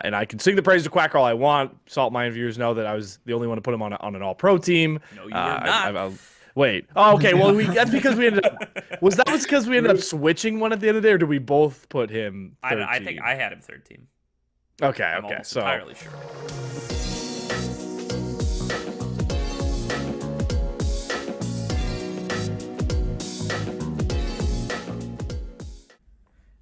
And I can sing the praise to Quack all I want. Salt Mine viewers know that I was the only one to put him on an all-pro team. No, you were not. Wait. Oh, okay. Well, that's because we ended up. That was because we ended up switching one at the end of the day, or did we both put him third I team? think I had him third team. Okay. I'm Okay. almost So entirely sure.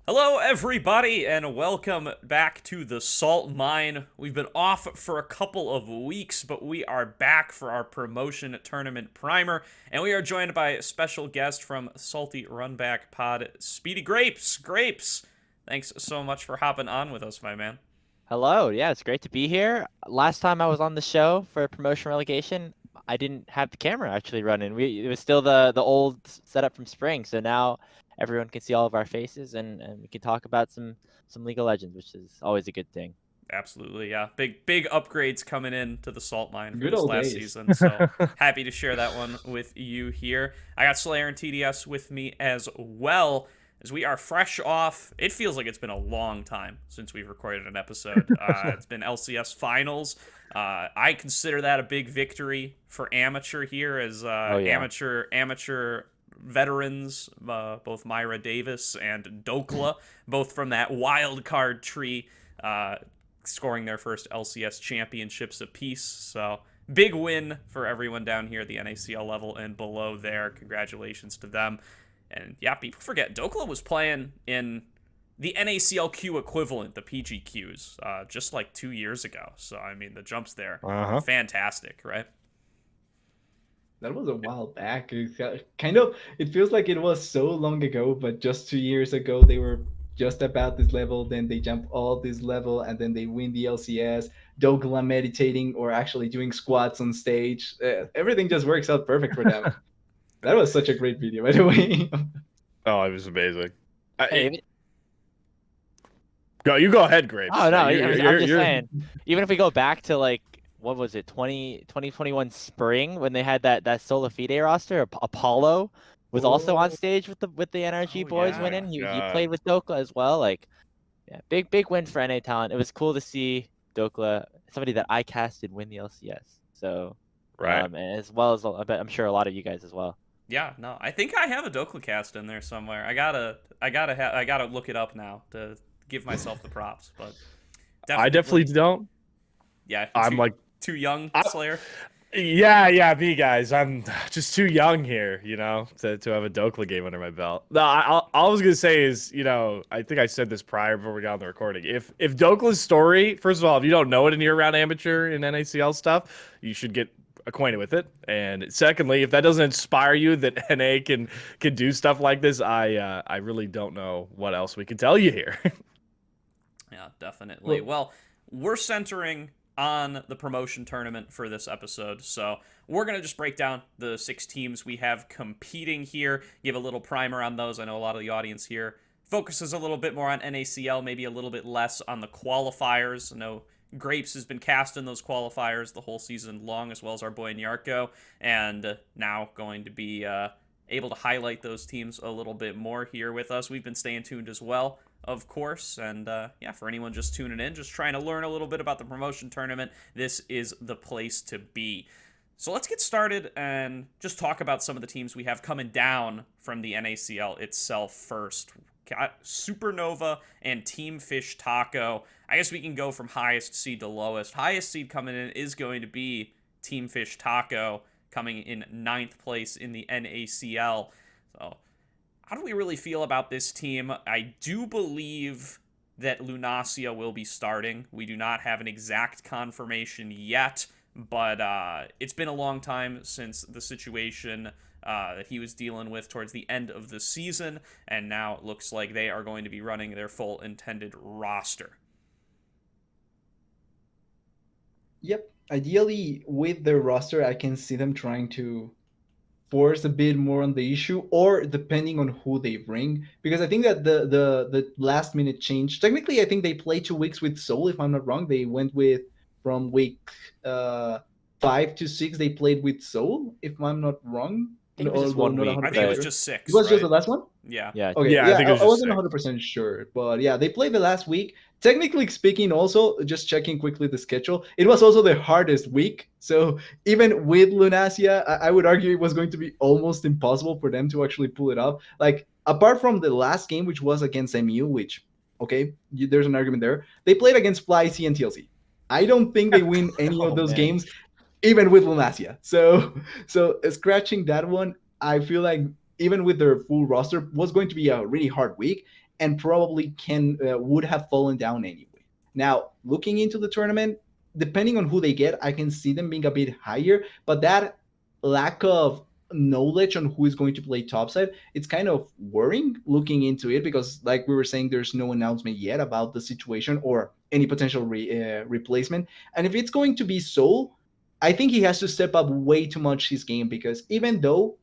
Hello, everybody, and welcome back to the Salt Mine. We've been off for a couple of weeks, but we are back for our promotion tournament primer, and we are joined by a special guest from Salty Runback Pod, Speedy Grapes. Grapes, thanks so much for hopping on with us, my man. Hello, yeah, it's great to be here. Last time I was on the show for promotion relegation, I didn't have the camera actually running. It was still the old setup from spring, so now everyone can see all of our faces and we can talk about some League of Legends, which is always a good thing. Absolutely, yeah. Big upgrades coming in to the Salt Mine for Good this old last days. season, so happy to share that one with you here. I got Slayer and TDS with me as well, as we are fresh off. It feels like it's been a long time since we've recorded an episode. It's been LCS finals. I consider that a big victory for amateur here, as amateur veterans, both Myra Davis and Dokla, both from that wild card tree, scoring their first LCS championships apiece. So big win for everyone down here at the NACL level and below there. Congratulations to them. And yeah, people forget Dokla was playing in the NACLQ equivalent, the PGQs, just like 2 years ago. So I mean, the jumps there, fantastic, right? That was a while back. It feels like it was so long ago, but just 2 years ago they were just about this level. Then they jump all this level, and then they win the LCS. Dogla meditating or actually doing squats on stage. Everything just works out perfect for them. That was such a great video, by the way. Oh, it was amazing. Hey, You go ahead, Grapes. Oh no, I'm just saying. Even if we go back to like, what was it, 2021 spring when they had that Sola Fide roster, Apollo was also on stage with the NRG boys winning. He played with Dokla as well. Like, yeah, big win for NA talent. It was cool to see Dokla, somebody that I casted, win the LCS. So right, as well as I'm sure a lot of you guys as well. Yeah, no, I think I have a Dokla cast in there somewhere. I gotta look it up now to give myself the props, but I definitely don't. Yeah, I'm like too young, Slayer. Yeah, me guys. I'm just too young here, to have a Dokla game under my belt. No, all I was gonna say is, I think I said this prior before we got on the recording. If Dokla's story, first of all, if you don't know it and you're around amateur and NACL stuff, you should get acquainted with it. And secondly, if that doesn't inspire you that NA can do stuff like this, I really don't know what else we can tell you here. Yeah, definitely. Well, we're centering on the promotion tournament for this episode, so we're going to just break down the 6 teams we have competing here, give a little primer on those. I know a lot of the audience here focuses a little bit more on NACL, maybe a little bit less on the qualifiers. I know Grapes has been cast in those qualifiers the whole season long, as well as our boy Nyarko, and now going to be able to highlight those teams a little bit more here with us. We've been staying tuned as well, of course, and yeah, for anyone just tuning in, just trying to learn a little bit about the promotion tournament, this is the place to be. So let's get started and just talk about some of the teams we have coming down from the NACL itself first. Got Supernova and Team Fish Taco. I guess we can go from highest seed to lowest. Highest seed coming in is going to be Team Fish Taco, coming in 9th place in the NACL. So how do we really feel about this team? I do believe that Lunacia will be starting. We do not have an exact confirmation yet, but it's been a long time since the situation that he was dealing with towards the end of the season, and now it looks like they are going to be running their full intended roster. Yep. Ideally, with their roster, I can see them trying to force a bit more on the issue, or depending on who they bring, because I think that the last minute change. Technically, I think they played 2 weeks with Seoul, if I'm not wrong. They went with from week 5 to 6. They played with Seoul, if I'm not wrong. I think it was just 1 week. I think it was just 6. It was right? just the last one? Yeah. Yeah. Okay. Yeah, I think it was I wasn't just 100% sure, but yeah, they played the last week. technically speaking, also just checking quickly the schedule, it was also the hardest week. So even with Lunasia, I would argue it was going to be almost impossible for them to actually pull it off. Like apart from the last game, which was against MU, which okay, there's an argument there. They played against Fly C and TLC. I don't think they win any of Oh, those man. games, even with Lunasia. So scratching that one, I feel like even with their full roster was going to be a really hard week, and probably can would have fallen down anyway. Now looking into the tournament, depending on who they get, I can see them being a bit higher, but that lack of knowledge on who is going to play topside, it's kind of worrying looking into it, because like we were saying, there's no announcement yet about the situation or any potential replacement. And if it's going to be Soul, I think he has to step up way too much his game, because even though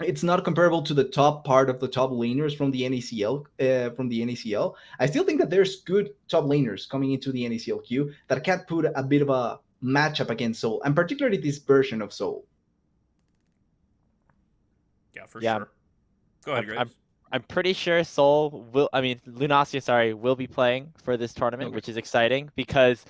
it's not comparable to the top part of the top laners from the NACL. I still think that there's good top laners coming into the NACL queue that can put a bit of a matchup against Soul, and particularly this version of Soul. Yeah, for Yeah. sure. Go ahead, Graves. I'm pretty sure Seoul will, I mean, Lunasia, sorry, will be playing for this tournament, Okay. which is exciting because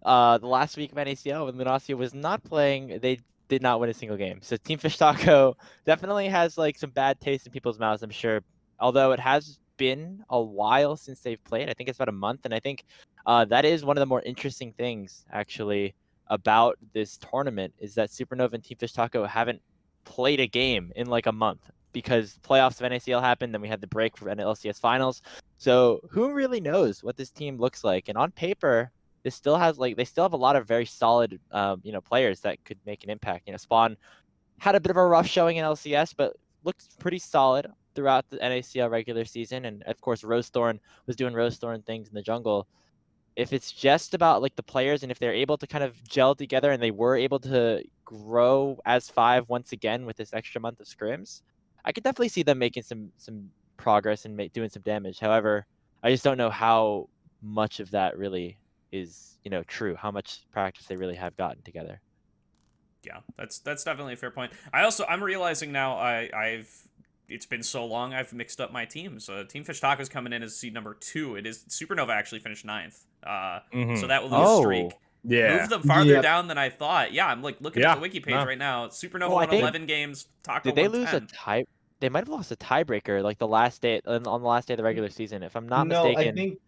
the last week of NACL when Lunasia was not playing, they did not win a single game. So Team Fish Taco definitely has like some bad taste in people's mouths, I'm sure. Although it has been a while since they've played. I think it's about a month, and I think that is one of the more interesting things actually about this tournament is that Supernova and Team Fish Taco haven't played a game in like a month, because playoffs of NACL happened, then we had the break for LCS finals. So who really knows what this team looks like? And on paper, this still has they still have a lot of very solid players that could make an impact. Spawn had a bit of a rough showing in LCS, but looked pretty solid throughout the NACL regular season. And of course, Rosethorn was doing Rosethorn things in the jungle. If it's just about like the players, and if they're able to kind of gel together, and they were able to grow as five once again with this extra month of scrims, I could definitely see them making some progress and doing some damage. However, I just don't know how much of that really is true. How much practice they really have gotten together. Yeah, that's definitely a fair point. I'm realizing now it's been so long I've mixed up my teams. Team Fish Taco's coming in as seed number 2. It is Supernova actually finished 9th. So that will lose a streak. Yeah. Moved them farther Yep. down than I thought. Yeah, I'm like looking at the wiki page right now. Supernova won 11 games. Taco Did they won lose 10. a tie? They might have lost a tiebreaker like the last day on the last day of the regular season, if I'm not No, mistaken. I think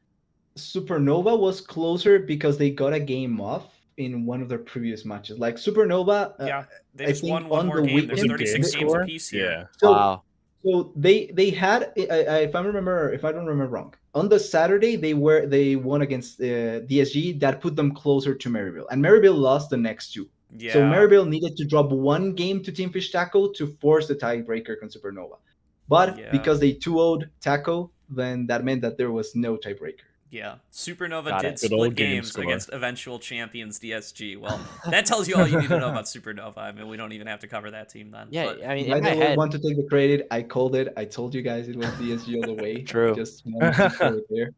Supernova was closer because they got a game off in one of their previous matches. Like Supernova, Yeah, they I just think won one on more the game. There's weekend, 36 games score? apiece here. Yeah. So, Wow. so they had, if I don't remember wrong, on the Saturday they won against DSG. That put them closer to Maryville, and Maryville lost the next two. Yeah. So Maryville needed to drop one game to Team Fish Taco to force the tiebreaker on Supernova. But Yeah. because they 2-0'd Taco, then that meant that there was no tiebreaker. Yeah, Supernova Got did it. Good split old game games score. against eventual champions DSG. Well, that tells you all you need to know about Supernova. I mean, we don't even have to cover that team then. Yeah, But I mean, I in my didn't head, want to take the credit. I called it. I told you guys it was DSG all the way. True. Just wanted to throw it there.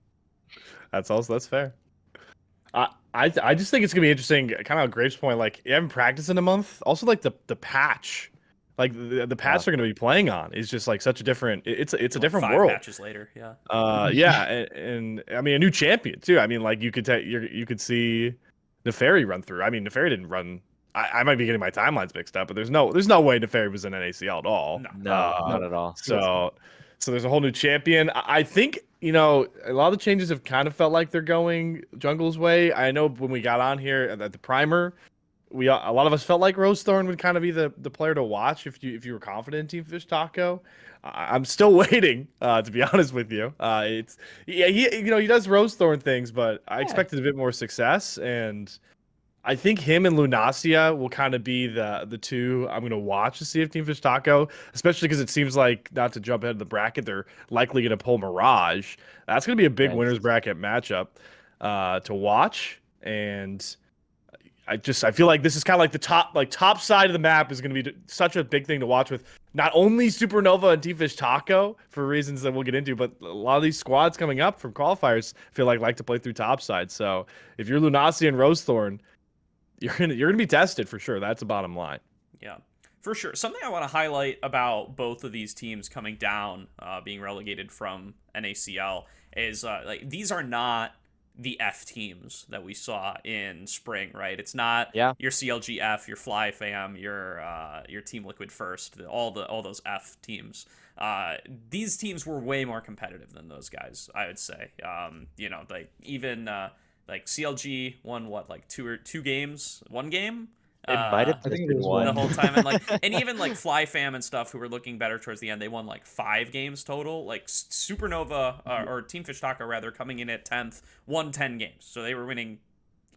That's fair. I just think it's gonna be interesting. Kind of Graves' point, like you haven't practiced in a month. Also, like the patch, like the patch they're gonna be playing on is just like such a different. It's a different 5 world. patches later, yeah. Yeah, and I mean a new champion too. I mean, like you could see Neferi run through. I mean, Neferi didn't run. I might be getting my timelines mixed up, but there's no way Neferi was in NACL at all. No. not at all. So there's a whole new champion. I think, a lot of the changes have kind of felt like they're going Jungle's way. I know when we got on here at the primer, a lot of us felt like Rosethorn would kind of be the player to watch if you were confident in Team Fish Taco. I'm still waiting, to be honest with you. He does Rosethorn things, but I expected a bit more success, and I think him and Lunasia will kind of be the two I'm going to watch to see if Team Fish Taco, especially because it seems like, not to jump ahead of the bracket, they're likely going to pull Mirage. That's going to be a big winners bracket matchup to watch. And I feel like this is kind of like the top side of the map is going to be such a big thing to watch with not only Supernova and Team Fish Taco for reasons that we'll get into, but a lot of these squads coming up from qualifiers feel like to play through topside. So if you're Lunasia and Rosethorn, you're gonna be tested for sure. That's the bottom line. Yeah, for sure. Something I want to highlight about both of these teams coming down, being relegated from NACL, is like these are not the F teams that we saw in spring, right? It's not Yeah. your CLGF, your Fly Fam, your Team Liquid First, all those F teams. These teams were way more competitive than those guys, I would say. Like even like CLG won what, like two games, one game. It might have I just think it been was one The one. whole time, and even like Fly Fam and stuff, who were looking better towards the end, they won like 5 games total. Like Supernova or Team Fish Taco rather, coming in at 10th, won 10 games, so they were winning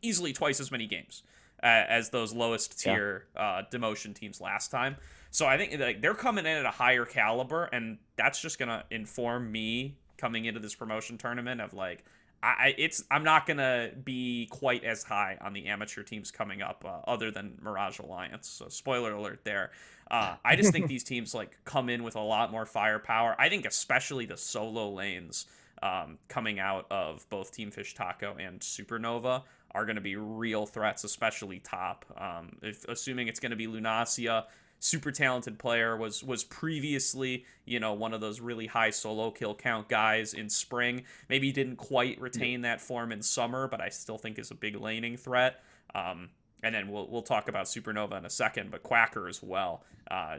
easily twice as many games as those lowest tier demotion teams last time. So I think like they're coming in at a higher caliber, and that's just gonna inform me coming into this promotion tournament of like, I'm not gonna be quite as high on the amateur teams coming up, other than Mirage Alliance. So spoiler alert there. I just think these teams like come in with a lot more firepower. I think especially the solo lanes coming out of both Team Fish Taco and Supernova are going to be real threats, especially top. Assuming it's going to be Lunacia. Super talented player, was previously, one of those really high solo kill count guys in spring. Maybe didn't quite retain that form in summer, but I still think is a big laning threat. And then we'll talk about Supernova in a second, but Quacker as well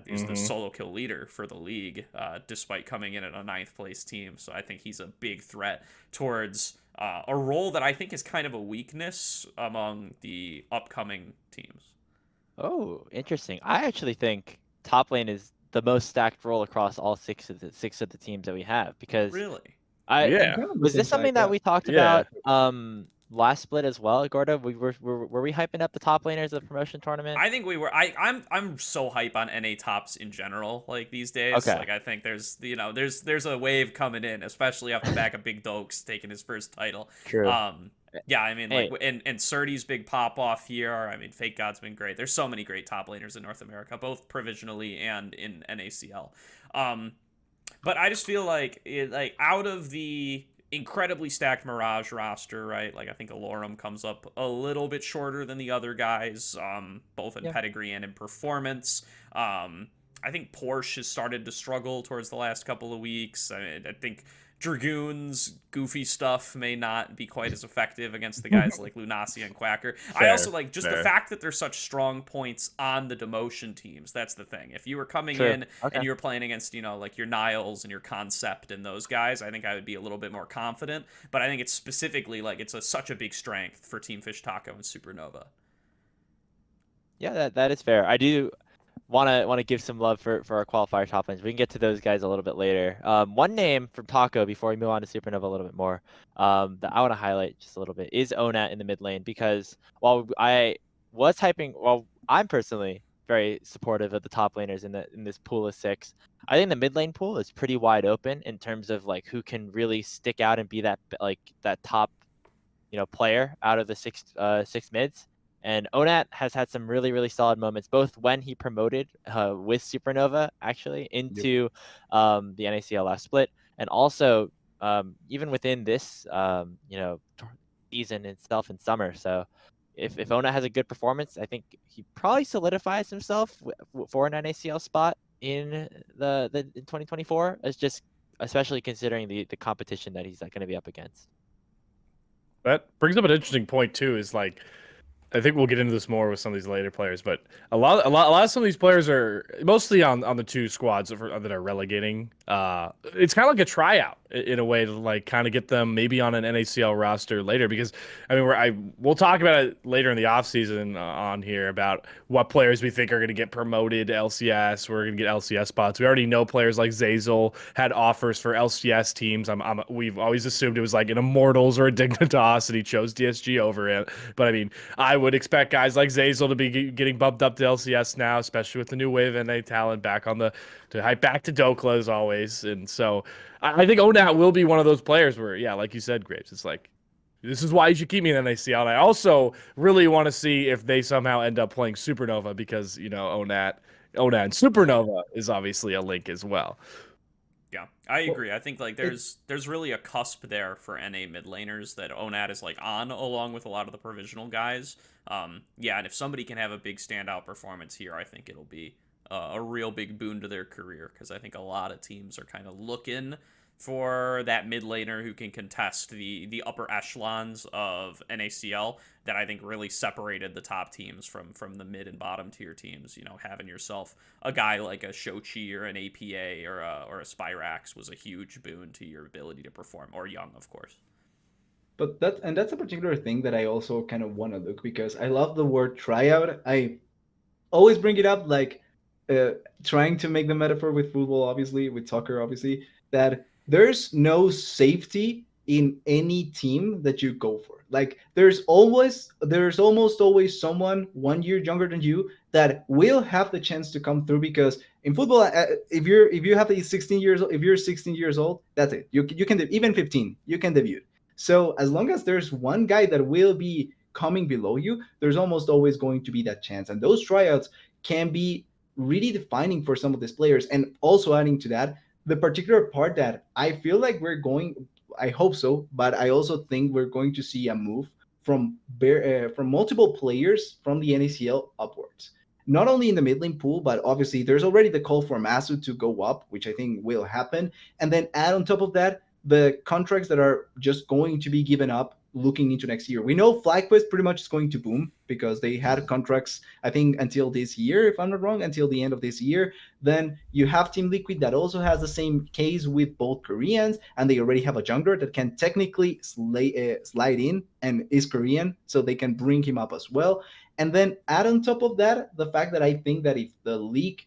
is the solo kill leader for the league, despite coming in at a 9th place team. So I think he's a big threat towards a role that I think is kind of a weakness among the upcoming teams. Oh, interesting. I actually think top lane is the most stacked role across all six of the teams that we have, because Really? Yeah. Kind of on the was same this something side, that we talked Yeah. about last split as well, Gordo? Were we hyping up the top laners of the promotion tournament? I think we were. I'm so hype on NA tops in general, like these days. Okay. Like I think there's a wave coming in, especially off the back of Big Dokes taking his first title. True. Yeah, I mean, Hey. like, and Surdy's big pop off here. I mean, Fake God's been great. There's so many great top laners in North America, both provisionally and in NACL. But I just feel like out of the incredibly stacked Mirage roster, right? Like I think Alorum comes up a little bit shorter than the other guys, both in pedigree and in performance. I think Porsche has started to struggle towards the last couple of weeks. I think Dragoon's goofy stuff may not be quite as effective against the guys like Lunacia and Quacker. I also like just the fact that there's such strong points on the demotion teams. That's the thing. If you were coming in and you were playing against, like your Niles and your Concept and those guys, I think I would be a little bit more confident. But I think it's specifically like it's such a big strength for Team Fish Taco and Supernova. Yeah, that is fair. I do want to give some love for our qualifier top lanes. We can get to those guys a little bit later. One name from Taco before we move on to Supernova a little bit more, that I want to highlight just a little bit is Onat in the mid lane, because while I'm personally very supportive of the top laners in this pool of 6. I think the mid lane pool is pretty wide open in terms of like who can really stick out and be that top player out of the six mids. And Onat has had some really, really solid moments, both when he promoted with Supernova, actually, into the NACL last split, and also even within this, season itself in summer. So if Onat has a good performance, I think he probably solidifies himself for an NACL spot in in 2024, especially considering the competition that he's going to be up against. That brings up an interesting point too. Is like, I think we'll get into this more with some of these later players, but a lot of some of these players are mostly on the 2 squads that are relegating. It's kind of like a tryout in a way to like kind of get them maybe on an NACL roster later, because I mean we'll talk about it later in the offseason on here about what players we think are going to get promoted to LCS. We're going to get LCS spots. We already know players like Zazel had offers for LCS teams. We've always assumed it was like an Immortals or a Dignitas, and he chose DSG over it. But I mean, I would expect guys like Zazel to be getting bumped up to LCS now, especially with the new wave of NA talent back to hype back to Dokla as always. And so I think Onat will be one of those players where, yeah, like you said, Grapes, it's like, this is why you should keep me in NACL. And I also really want to see if they somehow end up playing Supernova, because, Onat and Supernova is obviously a link as well. Yeah, I agree. I think like there's really a cusp there for NA mid laners that Onat is like on, along with a lot of the provisional guys. And if somebody can have a big standout performance here, I think it'll be a real big boon to their career, because I think a lot of teams are kind of looking for that mid laner who can contest the upper echelons of NACL that I think really separated the top teams from the mid and bottom tier teams. You know, having yourself a guy like a Shochi or an APA or a Spyrax was a huge boon to your ability to perform, or Young, of course. But that's a particular thing that I also kind of want to look, because I love the word tryout. I always bring it up, like uh, trying to make the metaphor with football, obviously, with soccer, obviously, that there's no safety in any team that you go for. Like there's almost always someone 1 year younger than you that will have the chance to come through, because in football, if you have these 16 years old, if you're 16 years old, that's it. You can even 15, you can debut. So as long as there's one guy that will be coming below you, there's almost always going to be that chance. And those tryouts can be really defining for some of these players. And also adding to that, the particular part that I feel like I hope so, but I also think we're going to see a move from multiple players from the NACL upwards. Not only in the mid lane pool, but obviously there's already the call for Masu to go up, which I think will happen. And then add on top of that, the contracts that are just going to be given up looking into next year. We know FlyQuest pretty much is going to boom because they had contracts, I think, until this year, if I'm not wrong, until the end of this year. Then you have Team Liquid that also has the same case with both Koreans, and they already have a jungler that can technically slide in and is Korean, so they can bring him up as well. And then add on top of that the fact that I think that if the league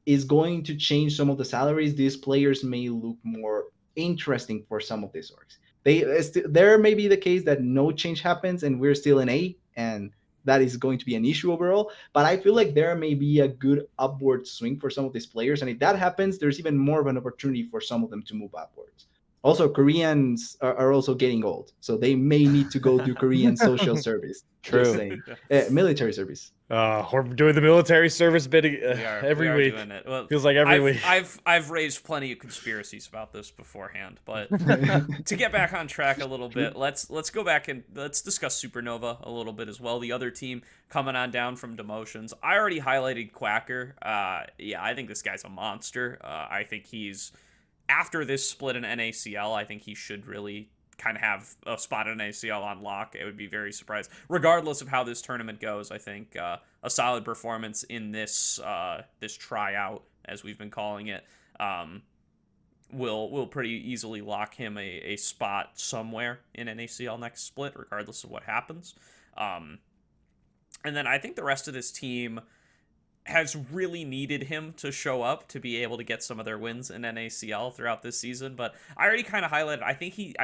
is going to change some of the salaries, these players may look more interesting for some of these orgs. There may be the case that no change happens and we're still in A, and that is going to be an issue overall. But I feel like there may be a good upward swing for some of these players, and if that happens, there's even more of an opportunity for some of them to move upwards. Also, Koreans are also getting old, so they may need to go do Korean social service. True. Just saying. Military service. We're doing the military service bit every we are week. doing it. Well, Feels like every week. I've raised plenty of conspiracies about this beforehand, but to get back on track a little bit, let's go back and let's discuss Supernova a little bit as well. The other team coming on down from demotions. I already highlighted Quacker. Yeah, I think this guy's a monster. I think he's, after this split in NACL, I think he should really kind of have a spot in NACL on lock. It would be very surprised, regardless of how this tournament goes. I think a solid performance in this this tryout, as we've been calling it, will pretty easily lock him a spot somewhere in NACL next split, regardless of what happens. And then I think the rest of this team has really needed him to show up to be able to get some of their wins in NACL throughout this season. But I already kind of highlighted, I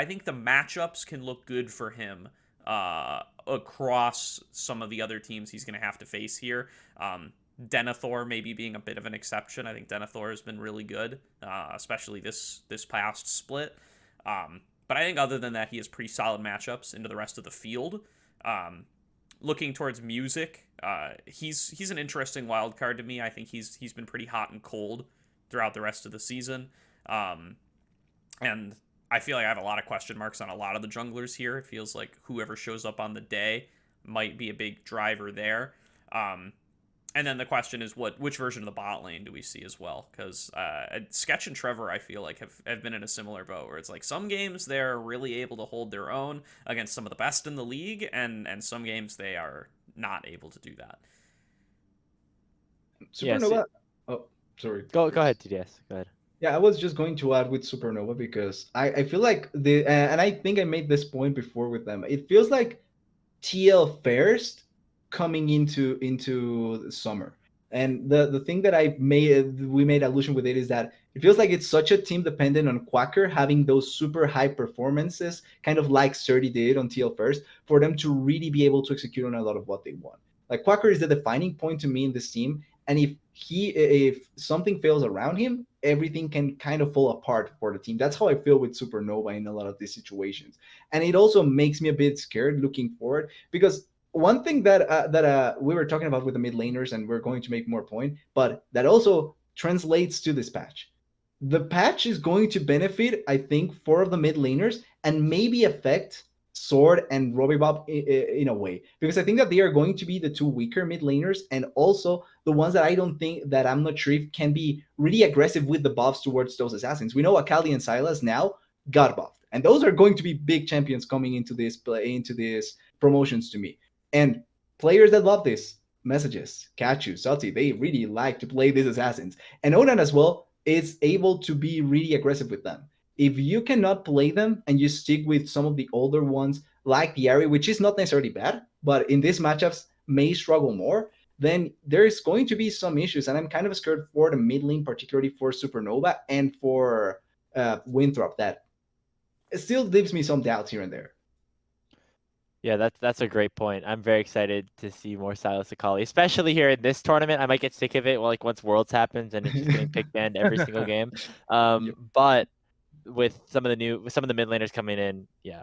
think the matchups can look good for him across some of the other teams he's going to have to face here. Denethor maybe being a bit of an exception. I think Denethor has been really good, especially this past split. But I think other than that, he has pretty solid matchups into the rest of the field. Looking towards music, he's an interesting wild card to me. I think he's been pretty hot and cold throughout the rest of the season, and I feel like I have a lot of question marks on a lot of the junglers here. It feels like whoever shows up on the day might be a big driver there. And then the question is, which version of the bot lane do we see as well? Because Sketch and Trevor, I feel like, have been in a similar boat, where it's like some games they're really able to hold their own against some of the best in the league, and some games they are not able to do that. Supernova. Yes. Oh, sorry. Go ahead, TDS. Go ahead. Yeah, I was just going to add with Supernova, because I feel like and I think I made this point before with them. It feels like TL first coming into the summer. And the thing that we made allusion with it is that it feels like it's such a team dependent on Quacker having those super high performances, kind of like Surdy did on TL first, for them to really be able to execute on a lot of what they want. Like, Quacker is the defining point to me in this team, and if something fails around him, everything can kind of fall apart for the team. That's how I feel with Supernova in a lot of these situations. And it also makes me a bit scared looking forward, because one thing that we were talking about with the mid laners, and we're going to make more point, but that also translates to this patch. The patch is going to benefit, I think, 4 of the mid laners and maybe affect Sword and Robibob in a way, because I think that they are going to be the two weaker mid laners, and also the ones that I'm not sure if can be really aggressive with the buffs towards those assassins. We know Akali and Sylas now got buffed, and those are going to be big champions coming into this promotions to me. And players that love this, Messages, Kachu, Soti, they really like to play these assassins. And Onan as well is able to be really aggressive with them. If you cannot play them and you stick with some of the older ones like the Ari, which is not necessarily bad, but in these matchups may struggle more, then there's going to be some issues. And I'm kind of scared for the mid lane, particularly for Supernova and for Winthrop, that it still leaves me some doubts here and there. Yeah, that's a great point. I'm very excited to see more Sylas Akali, especially here in this tournament. I might get sick of it, like once Worlds happens and it's just getting picked banned every single game. But with some of the mid laners coming in, yeah,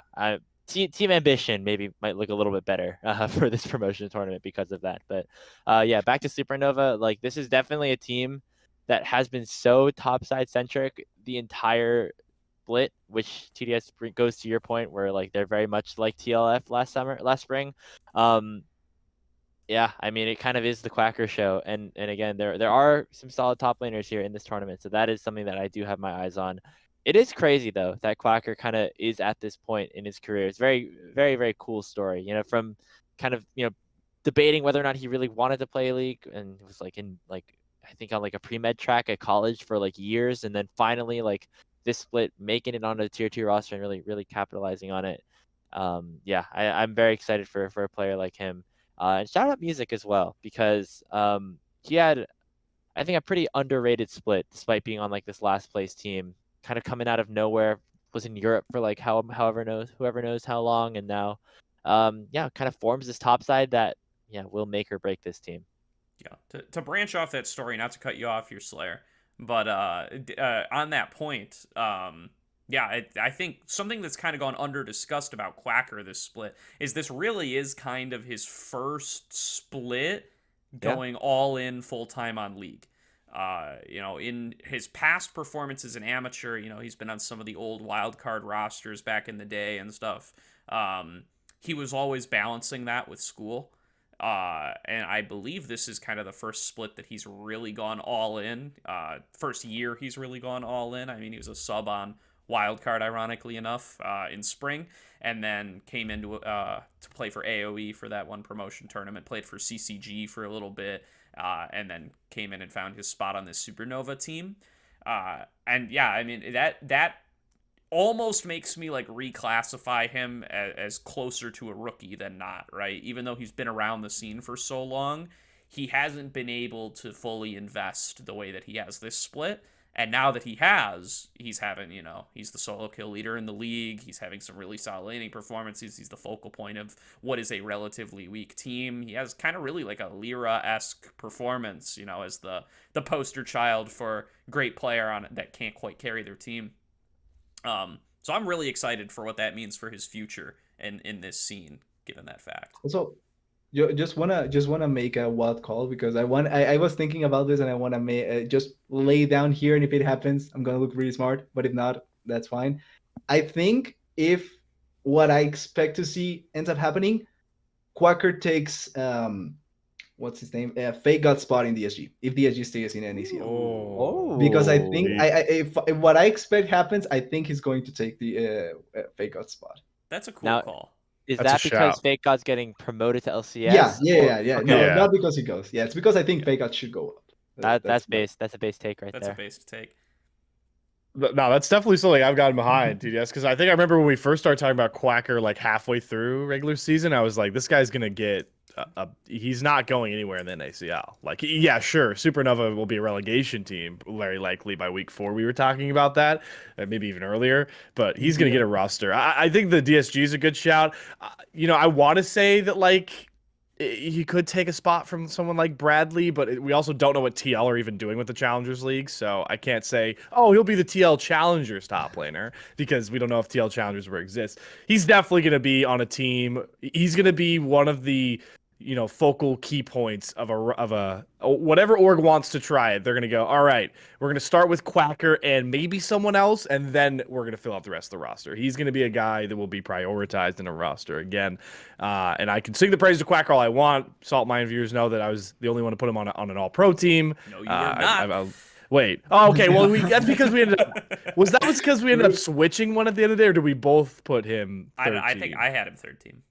team ambition maybe might look a little bit better for this promotion tournament because of that. But yeah, back to Supernova. Like, this is definitely a team that has been so topside centric the entire split, which TDS goes to your point where like they're very much like TLF last spring. Yeah, I mean, it kind of is the Quacker show, and again, there are some solid top laners here in this tournament, so that is something that I do have my eyes on. It is crazy though that Quacker kind of is at this point in his career. It's very, very, very cool story. You know, from kind of debating whether or not he really wanted to play League, and it was like in like I think on like a pre-med track at college for like years, and then finally like this split making it onto the tier 2 roster and really, really capitalizing on it. Yeah, I'm very excited for a player like him. And shout out Music as well, because he had, I think, a pretty underrated split despite being on like this last place team, kind of coming out of nowhere, was in Europe for like whoever knows how long, and now yeah, kind of forms this top side that will make or break this team. Yeah, to branch off that story, not to cut you off, your Slayer, but on that point, yeah, I think something that's kind of gone under discussed about Quacker this split is this really is kind of his first split going all in full time on League. In his past performances in amateur, he's been on some of the old wildcard rosters back in the day and stuff. He was always balancing that with school. And I believe this is kind of the first split that he's really gone all in. First year he's really gone all in. I mean, he was a sub on Wildcard, ironically enough, in spring, and then came into to play for AOE for that one promotion tournament, played for CCG for a little bit, and then came in and found his spot on this Supernova team. And yeah, I mean, that almost makes me like reclassify him as closer to a rookie than not, right? Even though he's been around the scene for so long, he hasn't been able to fully invest the way that he has this split. And now that he has, he's having, he's the solo kill leader in the league. He's having some really solid laning performances. He's the focal point of what is a relatively weak team. He has kind of really like a Lyra-esque performance, as the poster child for great player on it that can't quite carry their team. So I'm really excited for what that means for his future in this scene, given that fact. Also, just wanna make a wild call, because I was thinking about this, and I wanna just lay down here, and if it happens, I'm gonna look really smart. But if not, that's fine. I think if what I expect to see ends up happening, Quacker takes what's his name? Fake God spot in DSG, if DSG stays in NACL. Oh. Because I think if what I expect happens, I think he's going to take the Fake God spot. That's a cool call. Is That's that a because shout. Fake God's getting promoted to LCS? Yeah. Okay. No, not because he goes. Yeah, it's because I think Fake God should go up. That's base. That's a base take right That's there. a base take. No, that's definitely something I've gotten behind, TDS, because I think I remember when we first started talking about Quacker like halfway through regular season, I was like, this guy's gonna get he's not going anywhere in the NACL. Like, yeah, sure, Supernova will be a relegation team very likely by week 4. We were talking about that, maybe even earlier, but he's gonna get a roster. I think the DSG is a good shout. I want to say that like he could take a spot from someone like Bradley, but we also don't know what TL are even doing with the Challengers League, so I can't say, oh, he'll be the TL Challengers top laner, because we don't know if TL Challengers will exist. He's definitely going to be on a team. He's going to be one of the focal key points of a whatever org wants to try it. They're gonna go, all right, we're gonna start with Quacker and maybe someone else, and then we're gonna fill out the rest of the roster. He's gonna be a guy that will be prioritized in a roster again. And I can sing the praise to Quacker all I want. Salt Mine viewers know that I was the only one to put him on an all-pro team. No, you were not. Wait. Oh, okay. Well, that's because we ended up. Was because we ended up switching one at the end of the day, or did we both put him third I team? think I had him third team.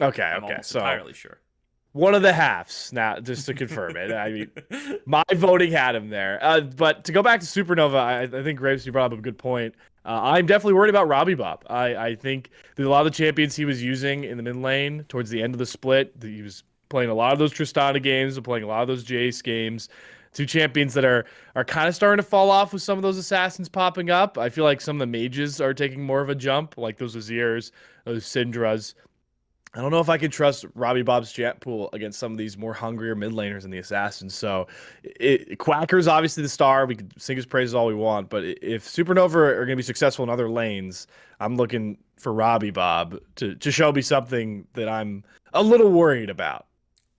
Okay. I'm Okay. almost So entirely sure. one of the halves now, just to confirm it. I mean, my voting had him there. But to go back to Supernova, I think Graves, you brought up a good point. I'm definitely worried about Robbie Bob. I think that a lot of the champions he was using in the mid lane towards the end of the split, he was playing a lot of those Tristana games, playing a lot of those Jace games. Two champions that are kind of starting to fall off with some of those assassins popping up. I feel like some of the mages are taking more of a jump, like those Azirs, those Syndras. I don't know if I can trust Robbie Bob's chat pool against some of these more hungrier mid laners and the assassins. So Quacker's obviously the star. We can sing his praises all we want, but if Supernova are going to be successful in other lanes, I'm looking for Robbie Bob to show me something that I'm a little worried about.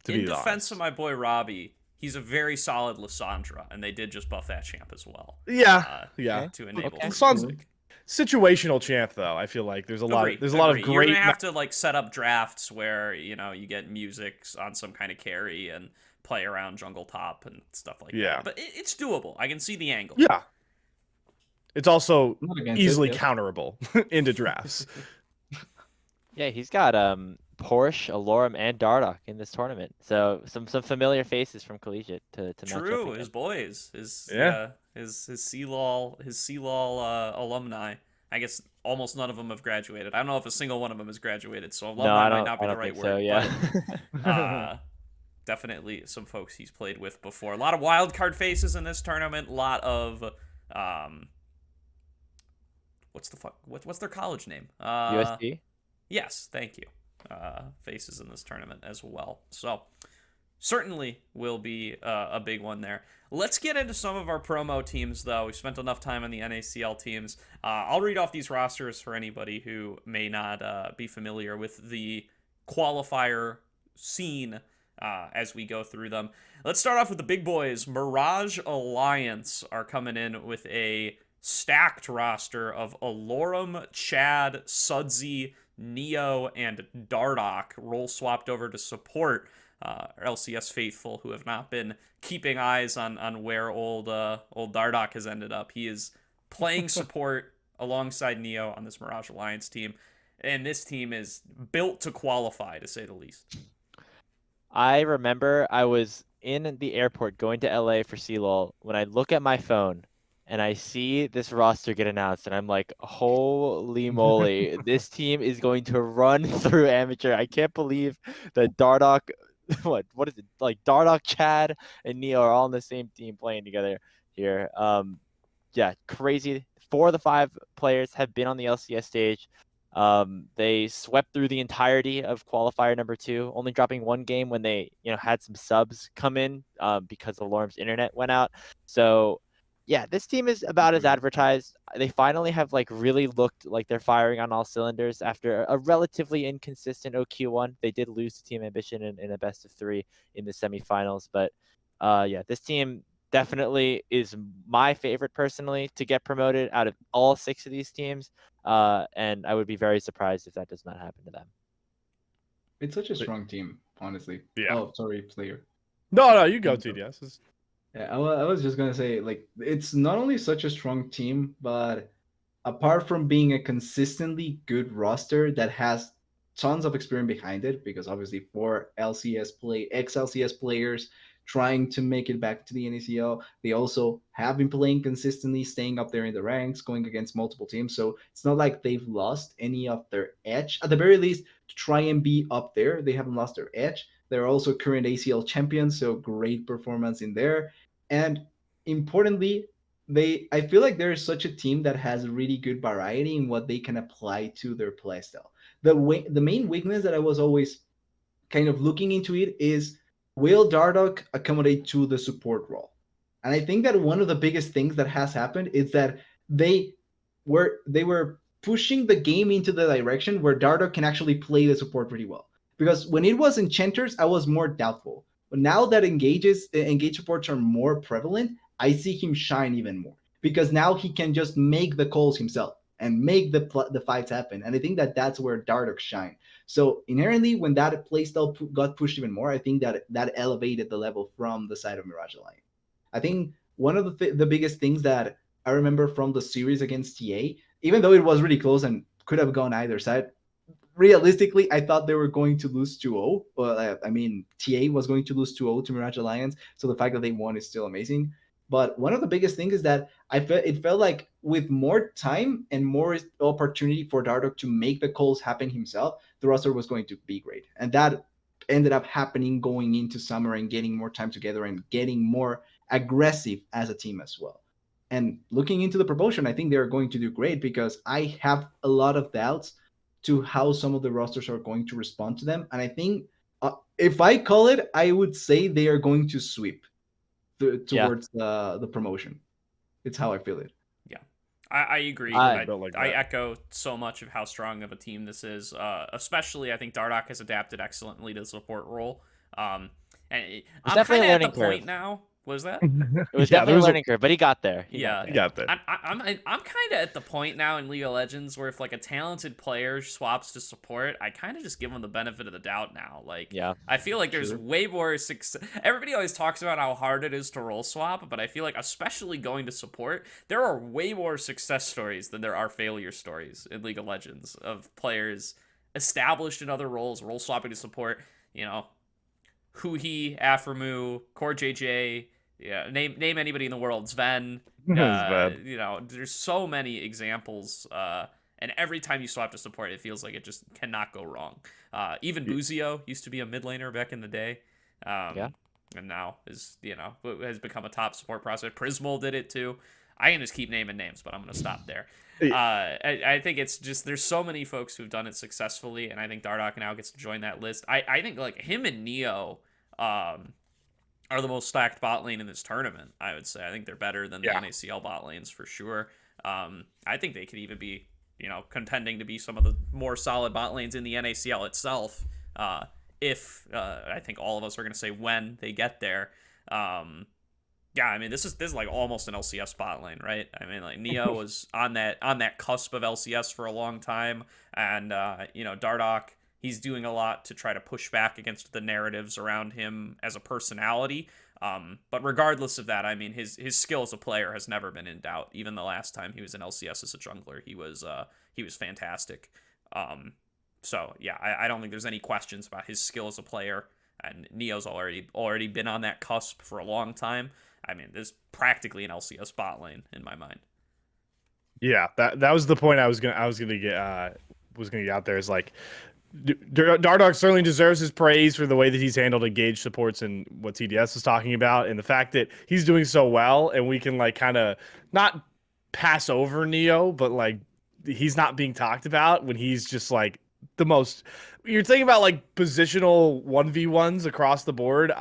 In defense of my boy Robbie, he's a very solid Lissandra, and they did just buff that champ as well. Yeah. To enable music. Situational champ, though. I feel like there's a lot of great. You're gonna have to set up drafts where you get music on some kind of carry and play around jungle top and stuff like that. But it's doable. I can see the angle. Yeah. It's also easily counterable into drafts. Yeah, he's got Porsche, Alorum, and Dardoch in this tournament. So some familiar faces from Collegiate to match up True, against. his boys, his CLOL alumni. I guess almost none of them have graduated. I don't know if a single one of them has graduated, so alumni might not be the right word. So, yeah. But, definitely some folks he's played with before. A lot of wild card faces in this tournament. A lot of what's their college name? USD. Yes, thank you. Faces in this tournament as well. So certainly will be a big one there. Let's get into some of our promo teams, though. We've spent enough time on the NACL teams. I'll read off these rosters for anybody who may not be familiar with the qualifier scene as we go through them. Let's start off with the big boys. Mirage Alliance are coming in with a stacked roster of Alorum, Chad, Sudsy, Neo, and Dardoch role swapped over to support LCS faithful who have not been keeping eyes on where old Dardoch has ended up. He is playing support alongside Neo on this Mirage Alliance team, and this team is built to qualify, to say the least. I remember I was in the airport going to LA for CLOL when I look at my phone and I see this roster get announced, and I'm like, holy moly, this team is going to run through amateur. I can't believe that Dardoch, what is it? Like Dardoch, Chad, and Neo are all on the same team playing together here. Yeah, crazy. 4 of the 5 players have been on the LCS stage. They swept through the entirety of qualifier number 2, only dropping 1 game when they, had some subs come in because the Lorm's internet went out. So yeah, this team is about as advertised. They finally have really looked like they're firing on all cylinders after a relatively inconsistent OQ1. They did lose to Team Ambition in a best of 3 in the semifinals, but yeah, this team definitely is my favorite personally to get promoted out of all 6 of these teams, and I would be very surprised if that does not happen to them. It's such a strong team, honestly. Yeah. Oh, sorry, player. No, you go, TDS. Yeah, I was just gonna say, it's not only such a strong team, but apart from being a consistently good roster that has tons of experience behind it, because obviously 4 ex-LCS players trying to make it back to the NACL, they also have been playing consistently, staying up there in the ranks, going against multiple teams. So it's not like they've lost any of their edge. At the very least, to try and be up there, they haven't lost their edge. They're also current ACL champions, so great performance in there. And importantly, I feel like there is such a team that has really good variety in what they can apply to their playstyle. The main weakness that I was always kind of looking into it is, will Dardoch accommodate to the support role? And I think that one of the biggest things that has happened is that they were pushing the game into the direction where Dardoch can actually play the support pretty well. Because when it was enchanters, I was more doubtful. But now that engage supports are more prevalent, I see him shine even more because now he can just make the calls himself and make the fights happen. And I think that that's where Dardoch shine. So inherently, when that playstyle got pushed even more, I think that elevated the level from the side of Mirage Alliance. I think one of the biggest things that I remember from the series against TA, even though it was really close and could have gone either side, realistically, I thought they were going to lose 2-0. Well, I mean, TA was going to lose 2-0 to Mirage Alliance, so the fact that they won is still amazing. But one of the biggest things is that it felt like with more time and more opportunity for Dardoch to make the calls happen himself, the roster was going to be great. And that ended up happening going into summer and getting more time together and getting more aggressive as a team as well. And looking into the promotion, I think they're going to do great because I have a lot of doubts to how some of the rosters are going to respond to them. And I think if I call it, I would say they are going to sweep towards the promotion. It's how I feel it. Yeah, I agree. I I echo so much of how strong of a team this is. Especially, I think Dardoch has adapted excellently to the support role. And I'm kind of at the point now. Was that? It was definitely a learning curve, but he got there. He got there. I'm kind of at the point now in League of Legends where if like a talented player swaps to support, I kind of just give them the benefit of the doubt now. Like, I feel like there's way more success. Everybody always talks about how hard it is to role swap, but I feel like especially going to support, there are way more success stories than there are failure stories in League of Legends of players established in other roles, role swapping to support. You know, Huhi, Aframu, Core JJ. Yeah, name anybody in the world. Sven. You know, there's so many examples. And every time you swap to support, it feels like it just cannot go wrong. Even Buzio used to be a mid laner back in the day. And now has become a top support prospect. Prismal did it too. I can just keep naming names, but I'm going to stop there. I think it's just there's so many folks who've done it successfully, and I think Dardoch now gets to join that list. I think like him and Neo are the most stacked bot lane in this tournament, I would say. I think they're better than the NACL bot lanes for sure. I think they could even be, contending to be some of the more solid bot lanes in the NACL itself. If I think all of us are going to say when they get there. I mean, this is like almost an LCS bot lane, right? I mean, like Neo was on that cusp of LCS for a long time, and Dardoch, he's doing a lot to try to push back against the narratives around him as a personality. But regardless of that, I mean, his skill as a player has never been in doubt. Even the last time he was in LCS as a jungler, he was fantastic. So yeah, I don't think there's any questions about his skill as a player. And Neo's already been on that cusp for a long time. I mean, there's practically an LCS bot lane in my mind. Yeah, that was the point I was gonna get out there. Is like Dardoch certainly deserves his praise for the way that he's handled engaged supports and what TDS is talking about, and the fact that he's doing so well, and we can like kind of not pass over Neo, but like he's not being talked about when he's just like the most. You're thinking about like positional 1v1s across the board.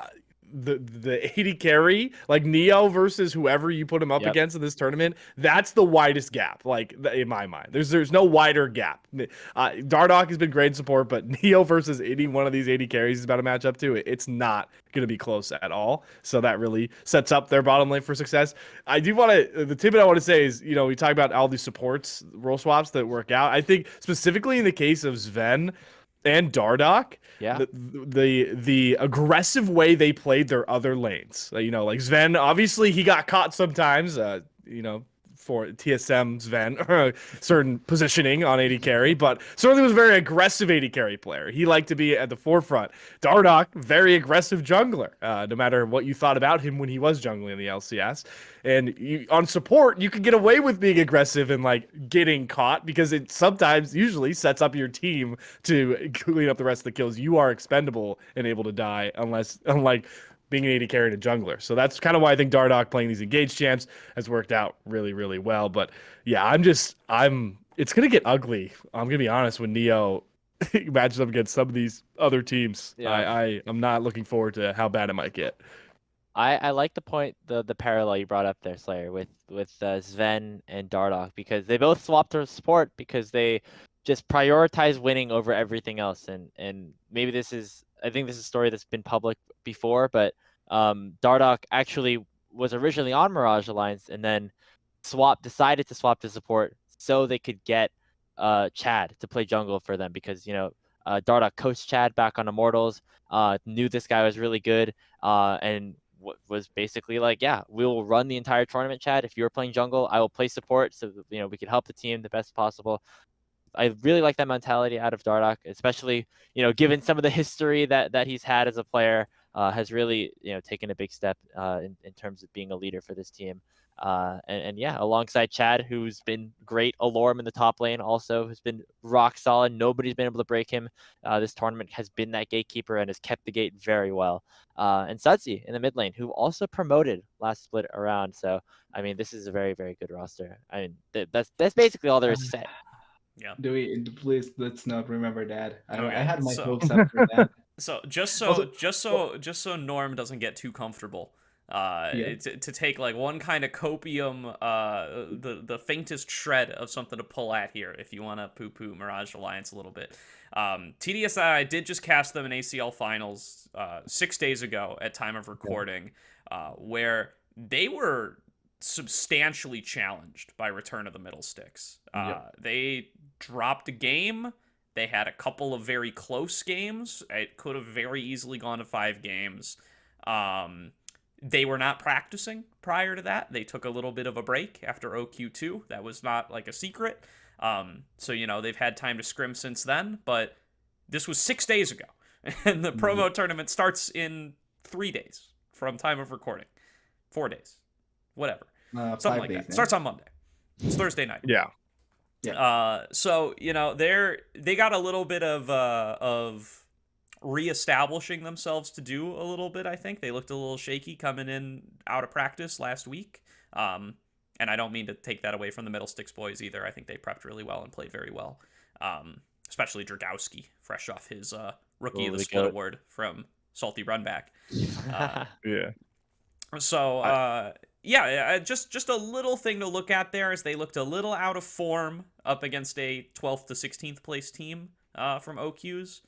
The 80 carry, like Neo versus whoever you put him up against in this tournament, that's the widest gap, like in my mind. There's no wider gap. Dardoch has been great in support, but Neo versus any one of these 80 carries is about to match up to it. It's not going to be close at all. So that really sets up their bottom lane for success. I do want to, the tidbit I want to say is, we talk about all these supports, role swaps that work out. I think specifically in the case of Sven and Dardoch, the aggressive way they played their other lanes, like Sven, obviously he got caught sometimes, for TSM Sven, certain positioning on 80 carry, but certainly was a very aggressive 80 carry player. He liked to be at the forefront. Dardoch, very aggressive jungler, no matter what you thought about him when he was jungling in the LCS. And on support, you can get away with being aggressive and like getting caught because it usually sets up your team to clean up the rest of the kills. You are expendable and able to die unlike being an 80 carry and a jungler. So that's kind of why I think Dardoch playing these engaged champs has worked out really, really well. But yeah, it's going to get ugly. I'm going to be honest, when Neo matches up against some of these other teams. Yeah. I'm not looking forward to how bad it might get. I like the point, the parallel you brought up there, Slayer, with Sven and Dardoch, because they both swapped their support because they just prioritize winning over everything else. And maybe I think this is a story that's been public before, but Dardoch actually was originally on Mirage Alliance and then decided to swap to support so they could get Chad to play jungle for them, because Dardoch coached Chad back on Immortals, knew this guy was really good, and was basically like, yeah, we will run the entire tournament, Chad. If you're playing jungle, I will play support, so we can help the team the best possible. I really like that mentality out of Dardoch, especially given some of the history that he's had as a player. Has really taken a big step in terms of being a leader for this team. And yeah, alongside Chad, who's been great. Alorm in the top lane also has been rock solid. Nobody's been able to break him. This tournament has been that gatekeeper and has kept the gate very well. And Sudsy in the mid lane, who also promoted last split around. So I mean, this is a very, very good roster. I mean, that's basically all there is to say. Yeah. Please let's not remember that. I Okay, had my hopes after that. So just so Norm doesn't get too comfortable, to take like one kind of copium, the faintest shred of something to pull at here, if you want to poo-poo Mirage Alliance a little bit. TDSI did just cast them in ACL finals 6 days ago at time of recording, where they were substantially challenged by Return of the Middle Sticks. They dropped a game. They had a couple of very close games. It could have very easily gone to 5 games. They were not practicing prior to that. They took a little bit of a break after OQ2. That was not like a secret. So, they've had time to scrim since then, but this was 6 days ago. And the promo tournament starts in 3 days from time of recording. 4 days. Whatever. Something like that. Starts on Monday. It's Thursday night. Yeah. So they got a little bit of reestablishing themselves to do a little bit. I think they looked a little shaky coming in out of practice last week. And I don't mean to take that away from the Middle Sticks boys either. I think they prepped really well and played very well. Especially Dragowski, fresh off his Rookie of the Split award from Salty Runback. Yeah. So just a little thing to look at there, as they looked a little out of form up against a 12th to 16th place team from OQs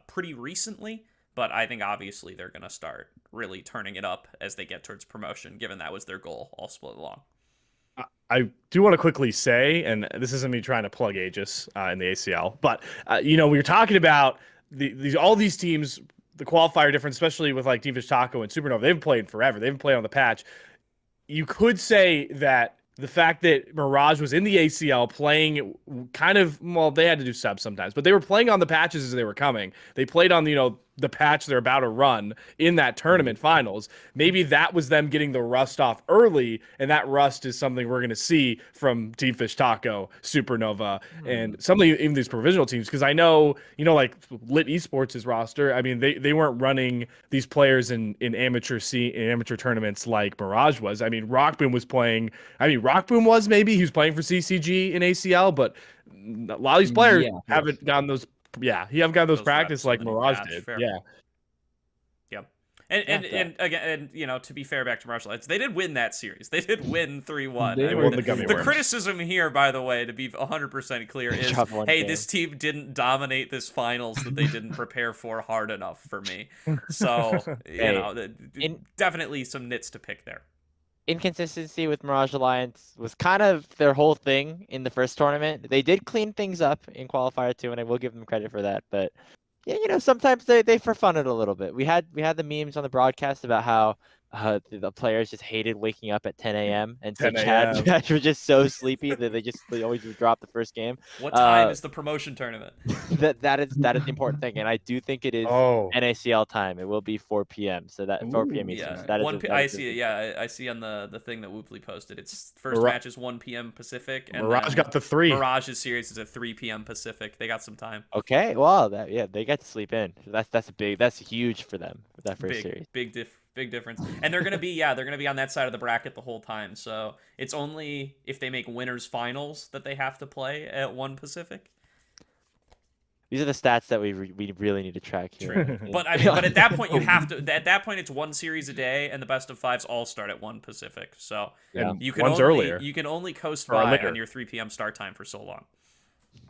pretty recently. But I think obviously they're going to start really turning it up as they get towards promotion, given that was their goal all split along. I do want to quickly say, and this isn't me trying to plug Aegis in the ACL, but we were talking about all these teams, the qualifier difference, especially with like Devish Taco and Supernova. They've been playing forever. They've been playing on the patch. You could say that the fact that Mirage was in the ACL playing kind of, well, they had to do subs sometimes, but they were playing on the patches as they were coming. They played on, the patch they're about to run in that tournament finals. Maybe that was them getting the rust off early, and that rust is something we're going to see from Deep Fish Taco, Supernova, and some of even these provisional teams. Because I know, like Lit Esports' roster, I mean, they weren't running these players in amateur tournaments like Mirage was. I mean, Rockboom was playing. Rockboom was maybe. He was playing for CCG in ACL, but a lot of these players haven't gotten those. Yeah, he haven't got those practice like Mirage did. Fair. Yeah. And again, to be fair, back to Mirage Alliance, they did win that series. They did win 3-1. The criticism here, by the way, to be 100% clear, is, hey, this team didn't dominate this finals that they didn't prepare for hard enough for me. So, definitely some nits to pick there. Inconsistency with Mirage Alliance was kind of their whole thing in the first tournament. They did clean things up in qualifier 2, and I will give them credit for that. But yeah, sometimes they for fun it a little bit. We had the memes on the broadcast about how the players just hated waking up at 10 a.m. and so Chad were just so sleepy that they always would drop the first game. What time is the promotion tournament? That is the important thing, and I do think it is NACL time. It will be 4 p.m. So that 4 p.m. Eastern. Yeah, That is 1 p.m. I see it. Yeah, I see on the thing that Whooply posted. It's first match is 1 p.m. Pacific, and Mirage got the 3. Mirage's series is at 3 p.m. Pacific. They got some time. Okay, well, they got to sleep in. That's huge for them for that first series. Big difference. And they're gonna be on that side of the bracket the whole time. So it's only if they make winners finals that they have to play at 1 Pacific. These are the stats that we really need to track here. But at that point you have to. At that point it's 1 series a day, and the best of 5s all start at 1 Pacific. So you can only coast by on your 3 p.m. start time for so long.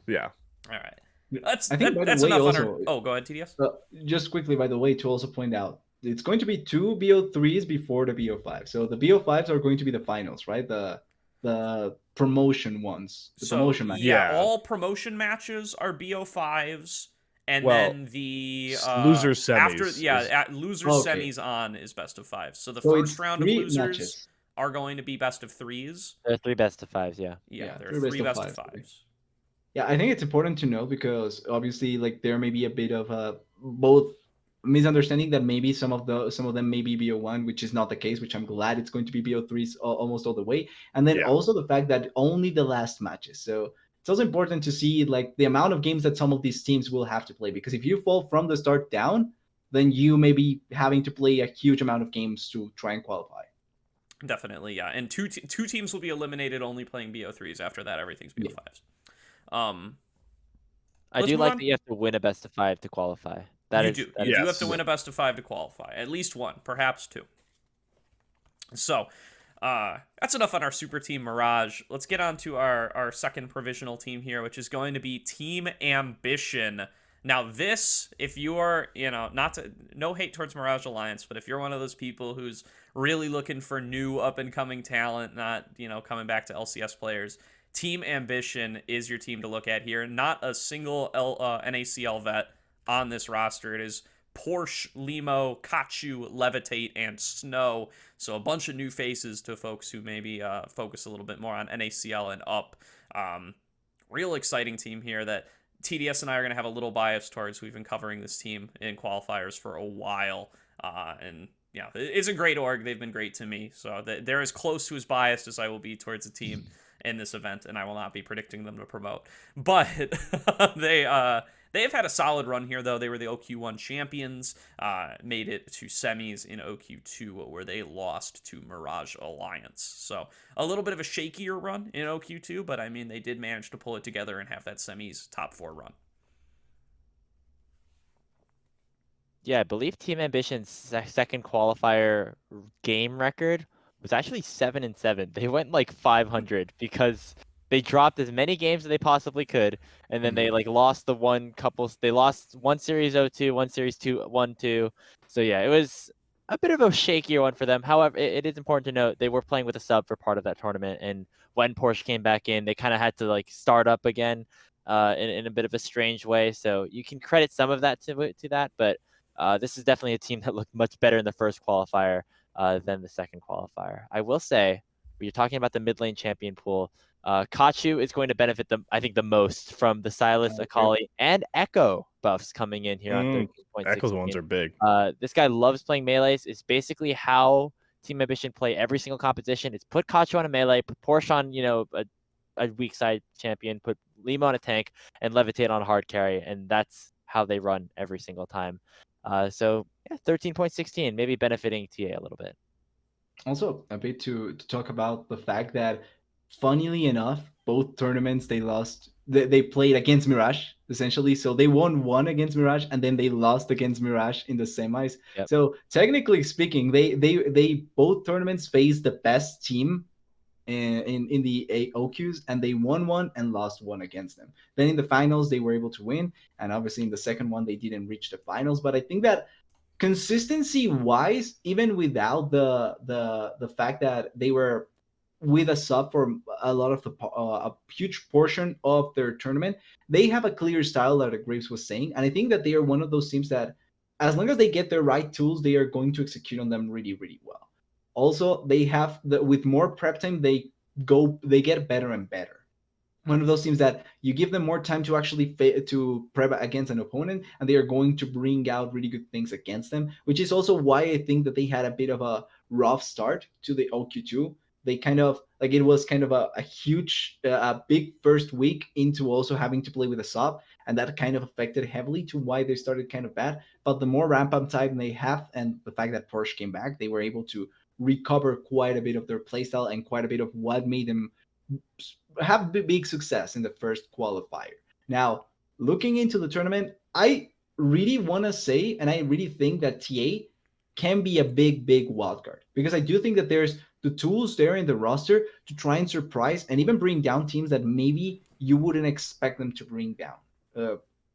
Yeah. All right. That's I think, by the that's way, enough on our. also, Oh, go ahead, TDS. just quickly, by the way, to also point out, it's going to be 2 BO3s before the BO5. So the BO5s are going to be the finals, right? The promotion ones, the So promotion match. yeah, Yeah. all promotion matches are BO5s, and Well, then the loser after semis at losers Okay. semis on is best of fives. So the So first it's round of 3 losers matches. are going to be best of threes. There are 3 best of 5s, yeah. Yeah, Yeah, there are 3 best three of best of 5. fives. Yeah, I think it's important to know because obviously, like, there may be a bit of both misunderstanding that maybe some of them may be BO1, which is not the case. Which I'm glad it's going to be BO3s almost all the way, and then Yeah. also the fact that only the last matches. So it's also important to see like the amount of games that some of these teams will have to play, because if you fall from the start down, then you may be having to play a huge amount of games to try and qualify. Definitely, yeah. And two teams will be eliminated only playing BO3s. After that, everything's BO5s. I Let's do move like on. that you have to win a best of 5 to qualify. That You is do. that You is do have to Yes. win a best of 5 to qualify. At least one, perhaps 2. So, that's enough on our super team Mirage. Let's get on to our second provisional team here, which is going to be Team Ambition. Now, this, if you are, no hate towards Mirage Alliance, but if you're one of those people who's really looking for new up-and-coming talent, not, coming back to LCS players, Team Ambition is your team to look at here. Not a single NACL vet on this roster. It is Porsche, Limo, Kachu, Levitate, and Snow. So a bunch of new faces to folks who maybe focus a little bit more on NACL and up. Real exciting team here that TDS and I are going to have a little bias towards. We've been covering this team in qualifiers for a while. And yeah, it's a great org. They've been great to me. So they're as close to as biased as I will be towards the team in this event, and I will not be predicting them to promote. But they've had a solid run here, though. They were the OQ1 champions, made it to semis in OQ2, where they lost to Mirage Alliance. So a little bit of a shakier run in OQ2, but I mean, they did manage to pull it together and have that semis top 4 run. Yeah, I believe Team Ambition's second qualifier game record was actually 7-7. They went like 500 because they dropped as many games as they possibly could, and then they like lost the one couple. They lost one series 0-2, one series 1-2. So yeah, it was a bit of a shakier one for them. However, it is important to note they were playing with a sub for part of that tournament, and when Porsche came back in, they kind of had to like start up again in a bit of a strange way. So you can credit some of that to that, but this is definitely a team that looked much better in the first qualifier than the second qualifier. I will say, when you're talking about the mid lane champion pool, Kachu is going to benefit them, I think, the most from the Silas, Akali, and Echo buffs coming in here on 13.16. Echo's ones are big. This guy loves playing melees. It's basically how Team Ambition play every single competition. It's put Kachu on a melee, put Porsche on, a weak side champion, put Limo on a tank, and Levitate on a hard carry, and that's how they run every single time. So yeah, 13.16, maybe benefiting TA a little bit. Also, a bit to talk about the fact that, funnily enough, both tournaments they lost. They played against Mirage essentially, so they won one against Mirage and then they lost against Mirage in the semis. Yep. So technically speaking, they both tournaments faced the best team in the OQs, and they won one and lost one against them. Then in the finals they were able to win, and obviously in the second one they didn't reach the finals. But I think that consistency wise, even without the fact that they were with a sub for a lot of a huge portion of their tournament, they have a clear style that Graves was saying, and I think that they are one of those teams that, as long as they get the right tools, they are going to execute on them really, really well. Also, they have with more prep time, they get better and better. One of those teams that you give them more time to actually to prep against an opponent, and they are going to bring out really good things against them, which is also why I think that they had a bit of a rough start to the OQ2. They kind of like, it was kind of a huge, big first week into also having to play with a sub, and that kind of affected heavily to why they started kind of bad. But the more ramp up time they have, and the fact that Porsche came back, they were able to recover quite a bit of their playstyle and quite a bit of what made them have big success in the first qualifier. Now, looking into the tournament, I really want to say, and I really think that TA can be a big wildcard, because I do think that there's the tools there in the roster to try and surprise and even bring down teams that maybe you wouldn't expect them to bring down.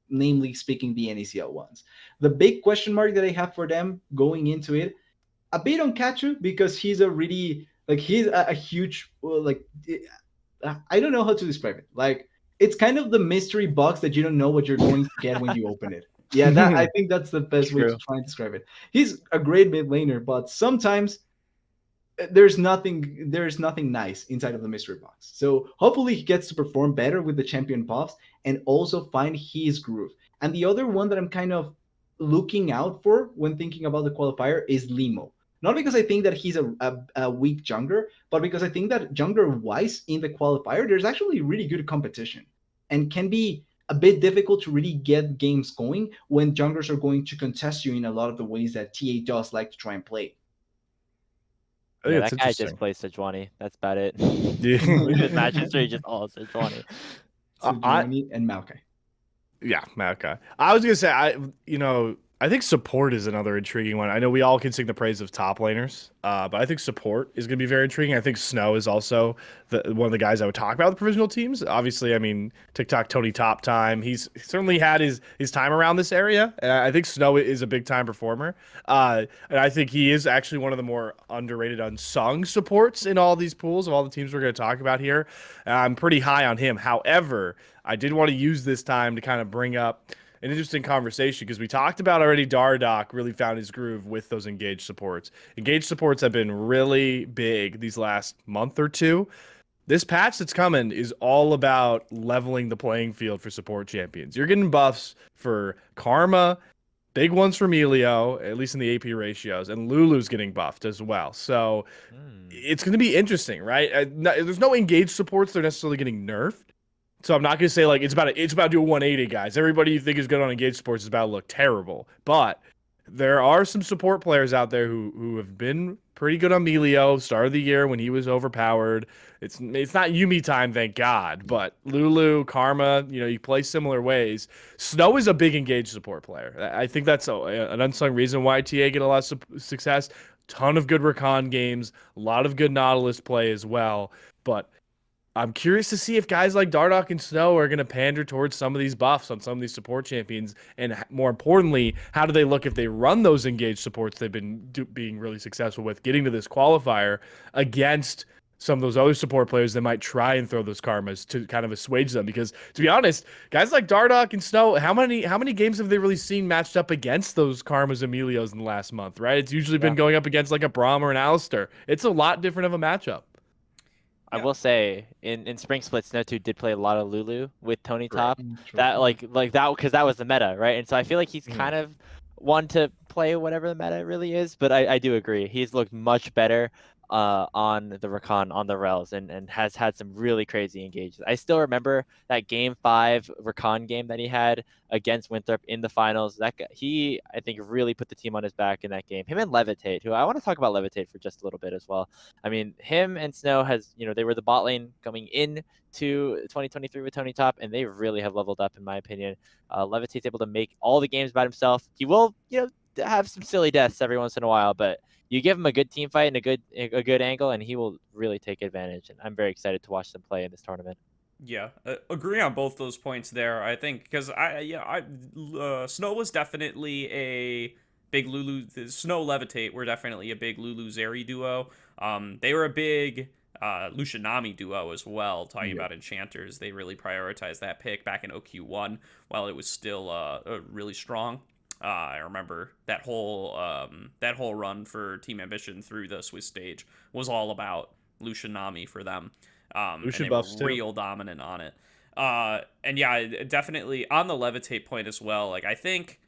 namely speaking the NACL ones. The big question mark that I have for them going into it, a bit on Kachu, because he's a really he's a huge I don't know how to describe it. Like, it's kind of the mystery box that you don't know what you're going to get when you open it. Yeah, that I think that's the best way to True. try and describe it. He's a great mid laner, but sometimes there's nothing nice inside of the mystery box. So hopefully he gets to perform better with the champion buffs and also find his groove. And the other one that I'm kind of looking out for when thinking about the qualifier is Limo. Not because I think that he's a weak jungler, but because I think that jungler wise in the qualifier, there's actually really good competition and can be a bit difficult to really get games going when junglers are going to contest you in a lot of the ways that TA does like to try and play. I think Yeah, it's that guy interesting. just plays Sejuani. That's about it. Yeah. His matches are just all Sejuani. So I- Giovanni and Maokai. Yeah, Maokai. I was gonna say, I think support is another intriguing one. I know we all can sing the praise of top laners, but I think support is gonna be very intriguing. I think Snow is also one of the guys I would talk about with the provisional teams. Obviously, I mean, TikTok Tony top time. He's certainly had his time around this area, and I think Snow is a big time performer. And I think he is actually one of the more underrated, unsung supports in all these pools of all the teams we're gonna talk about here. I'm pretty high on him. However, I did want to use this time to kind of bring up an interesting conversation because we talked about already Dardoch really found his groove with those engaged supports. Engaged supports have been really big these last month or two. This patch that's coming is all about leveling the playing field for support champions. You're getting buffs for Karma, big ones for Melio, at least in the AP ratios, and Lulu's getting buffed as well. So it's going to be interesting, right? There's no engaged supports that are necessarily getting nerfed. So I'm not gonna say like it's about to do a 180, guys. Everybody you think is good on engaged supports is about to look terrible, but there are some support players out there who have been pretty good on Melio. Start of the year when he was overpowered. It's not Yumi time, thank God. But Lulu, Karma, you play similar ways. Snow is a big engaged support player. I think that's an unsung reason why TA get a lot of success. Ton of good Recon games, a lot of good Nautilus play as well, but I'm curious to see if guys like Dardoch and Snow are going to pander towards some of these buffs on some of these support champions. And more importantly, how do they look if they run those engaged supports they've been being really successful with getting to this qualifier against some of those other support players that might try and throw those karmas to kind of assuage them? Because to be honest, guys like Dardoch and Snow, how many games have they really seen matched up against those karmas and Melios in the last month, right? It's usually been going up against like a Braum or an Alistair. It's a lot different of a matchup. I will say in Spring Split, Snow 2 did play a lot of Lulu with Tony top. True. That like that because that was the meta, right? And so I feel like he's kind of one to play whatever the meta really is. But I do agree he's looked much better on the Recon on the Rels and has had some really crazy engagements. I still remember that Game 5 Recon game that he had against Winthrop in the finals. That guy, he I think really put the team on his back in that game. Him and Levitate, who I want to talk about Levitate for just a little bit as well. I mean, him and Snow they were the bot lane coming in to 2023 with Tony top, and they really have leveled up in my opinion. Levitate's able to make all the games by himself. He will have some silly deaths every once in a while, but you give him a good team fight and a good angle, and he will really take advantage. And I'm very excited to watch them play in this tournament. Yeah, agree on both those points there. I think because Snow was definitely a big Lulu. Snow Levitate were definitely a big Lulu Zeri duo. They were a big Lucianami duo as well. Talking about enchanters, they really prioritized that pick back in OQ1 while it was still really strong. I remember that whole run for Team Ambition through the Swiss stage was all about Lucian Nami for them. And they were real dominant on it. And yeah, definitely on the Levitate point as well. Like I think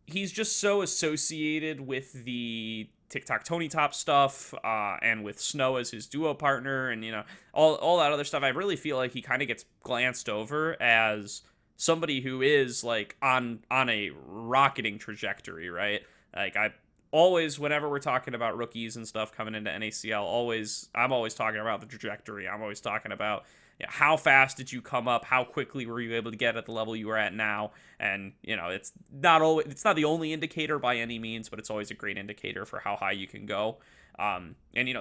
he's just so associated with the TikTok Tony top stuff, and with Snow as his duo partner, and all that other stuff. I really feel like he kind of gets glanced over as somebody who is like on a rocketing trajectory, right? Like I always, whenever we're talking about rookies and stuff coming into NACL, I'm always talking about the trajectory. I'm always talking about how fast did you come up? How quickly were you able to get at the level you are at now? And it's not the only indicator by any means, but it's always a great indicator for how high you can go. And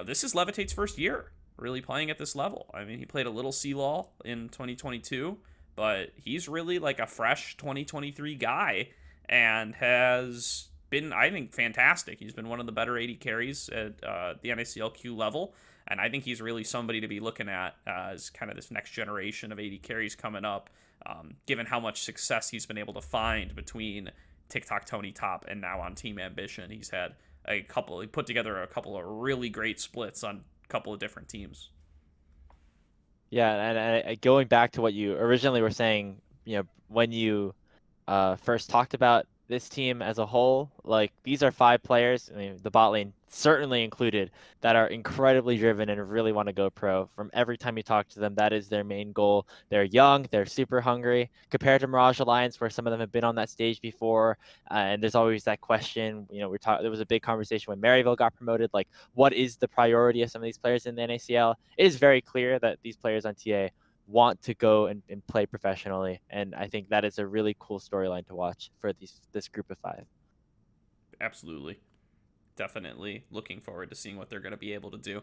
this is Levitate's first year really playing at this level. I mean, he played a little CLOL in 2022. but he's really like a fresh 2023 guy and has been, I think, fantastic. He's been one of the better AD carries at the NACLQ level, and I think he's really somebody to be looking at as kind of this next generation of AD carries coming up, given how much success he's been able to find between TikTok Tony Top and now on Team Ambition. He put together a couple of really great splits on a couple of different teams. Yeah, and going back to what you originally were saying, when you first talked about this team as a whole, like these are 5 players, I mean, the bot lane certainly included, that are incredibly driven and really want to go pro. From every time you talk to them, that is their main goal. They're young, they're super hungry, compared to Mirage Alliance, where some of them have been on that stage before, and there's always that question. There was a big conversation when Maryville got promoted, like what is the priority of some of these players in the NACL? It is very clear that these players on TA want to go and play professionally, and I think that is a really cool storyline to watch for this group of 5. Absolutely. Definitely looking forward to seeing what they're going to be able to do.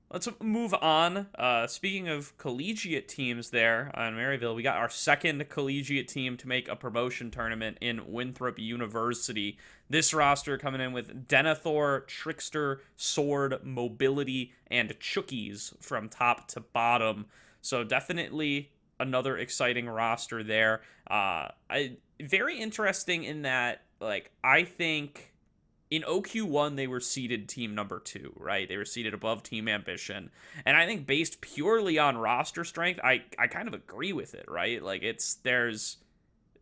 Let's move on. Speaking of collegiate teams there on Maryville, we got our second collegiate team to make a promotion tournament in Winthrop University. This roster coming in with Denethor, Trickster, Sword, Mobility, and Chookies from top to bottom. So definitely another exciting roster there. Very interesting in that, like, I think in OQ1, they were seeded team number 2, right? They were seeded above Team Ambition. And I think based purely on roster strength, I kind of agree with it, right? Like, there's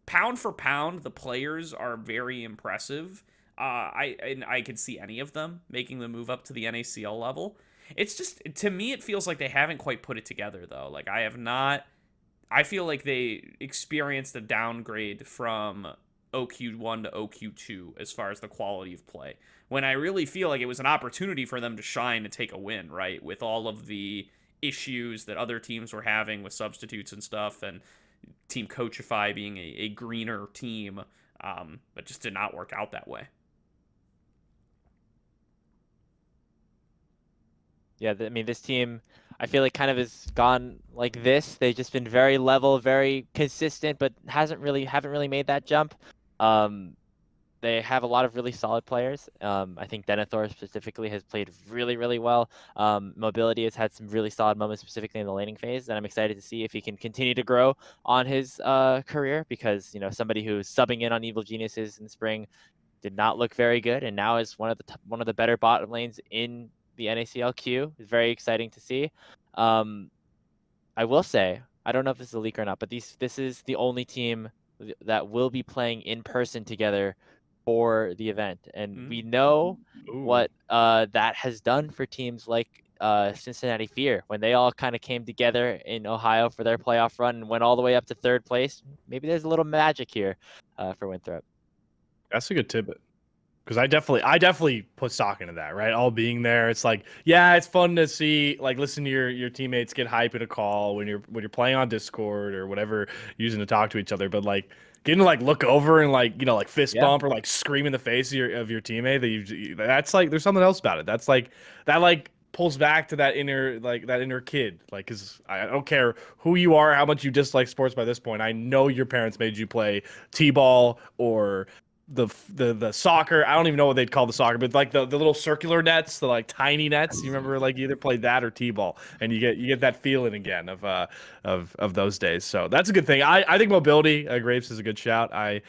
pound for pound, the players are very impressive. I could see any of them making the move up to the NACL level. It's just, to me, it feels like they haven't quite put it together, though. Like, I feel like they experienced a downgrade from OQ1 to OQ2 as far as the quality of play, when I really feel like it was an opportunity for them to shine and take a win, right? With all of the issues that other teams were having with substitutes and stuff, and Team Coachify being a greener team, but just did not work out that way. Yeah, I mean, this team, I feel like kind of has gone like this. They've just been very level, very consistent, but haven't really made that jump. They have a lot of really solid players. I think Denethor specifically has played really, really well. Mobility has had some really solid moments, specifically in the laning phase, and I'm excited to see if he can continue to grow on his career, because somebody who's subbing in on Evil Geniuses in the spring did not look very good, and now is one of the better bottom lanes in the NACLQ. It's very exciting to see. I will say, I don't know if this is a leak or not, but this is the only team that will be playing in person together for the event, and we know what that has done for teams like Cincinnati Fear, when they all kind of came together in Ohio for their playoff run and went all the way up to 3rd place. Maybe there's a little magic here for Winthrop. That's a good tidbit, because I definitely put stock into that, right? All being there, it's like, yeah, it's fun to see, like, listen to your teammates get hype in a call when you're playing on Discord or whatever, using to talk to each other, but like getting to like look over and like fist bump or like scream in the face of your teammate, that's like, there's something else about it. That's like that pulls back to that inner kid, like, because I don't care who you are, how much you dislike sports by this point. I know your parents made you play t-ball or the soccer. I don't even know what they'd call the soccer, but like the little circular nets, the like tiny nets. You remember, like, you either played that or t-ball, and you get that feeling again of those days. So that's a good thing. I think Mobility, Graves is a good shout. I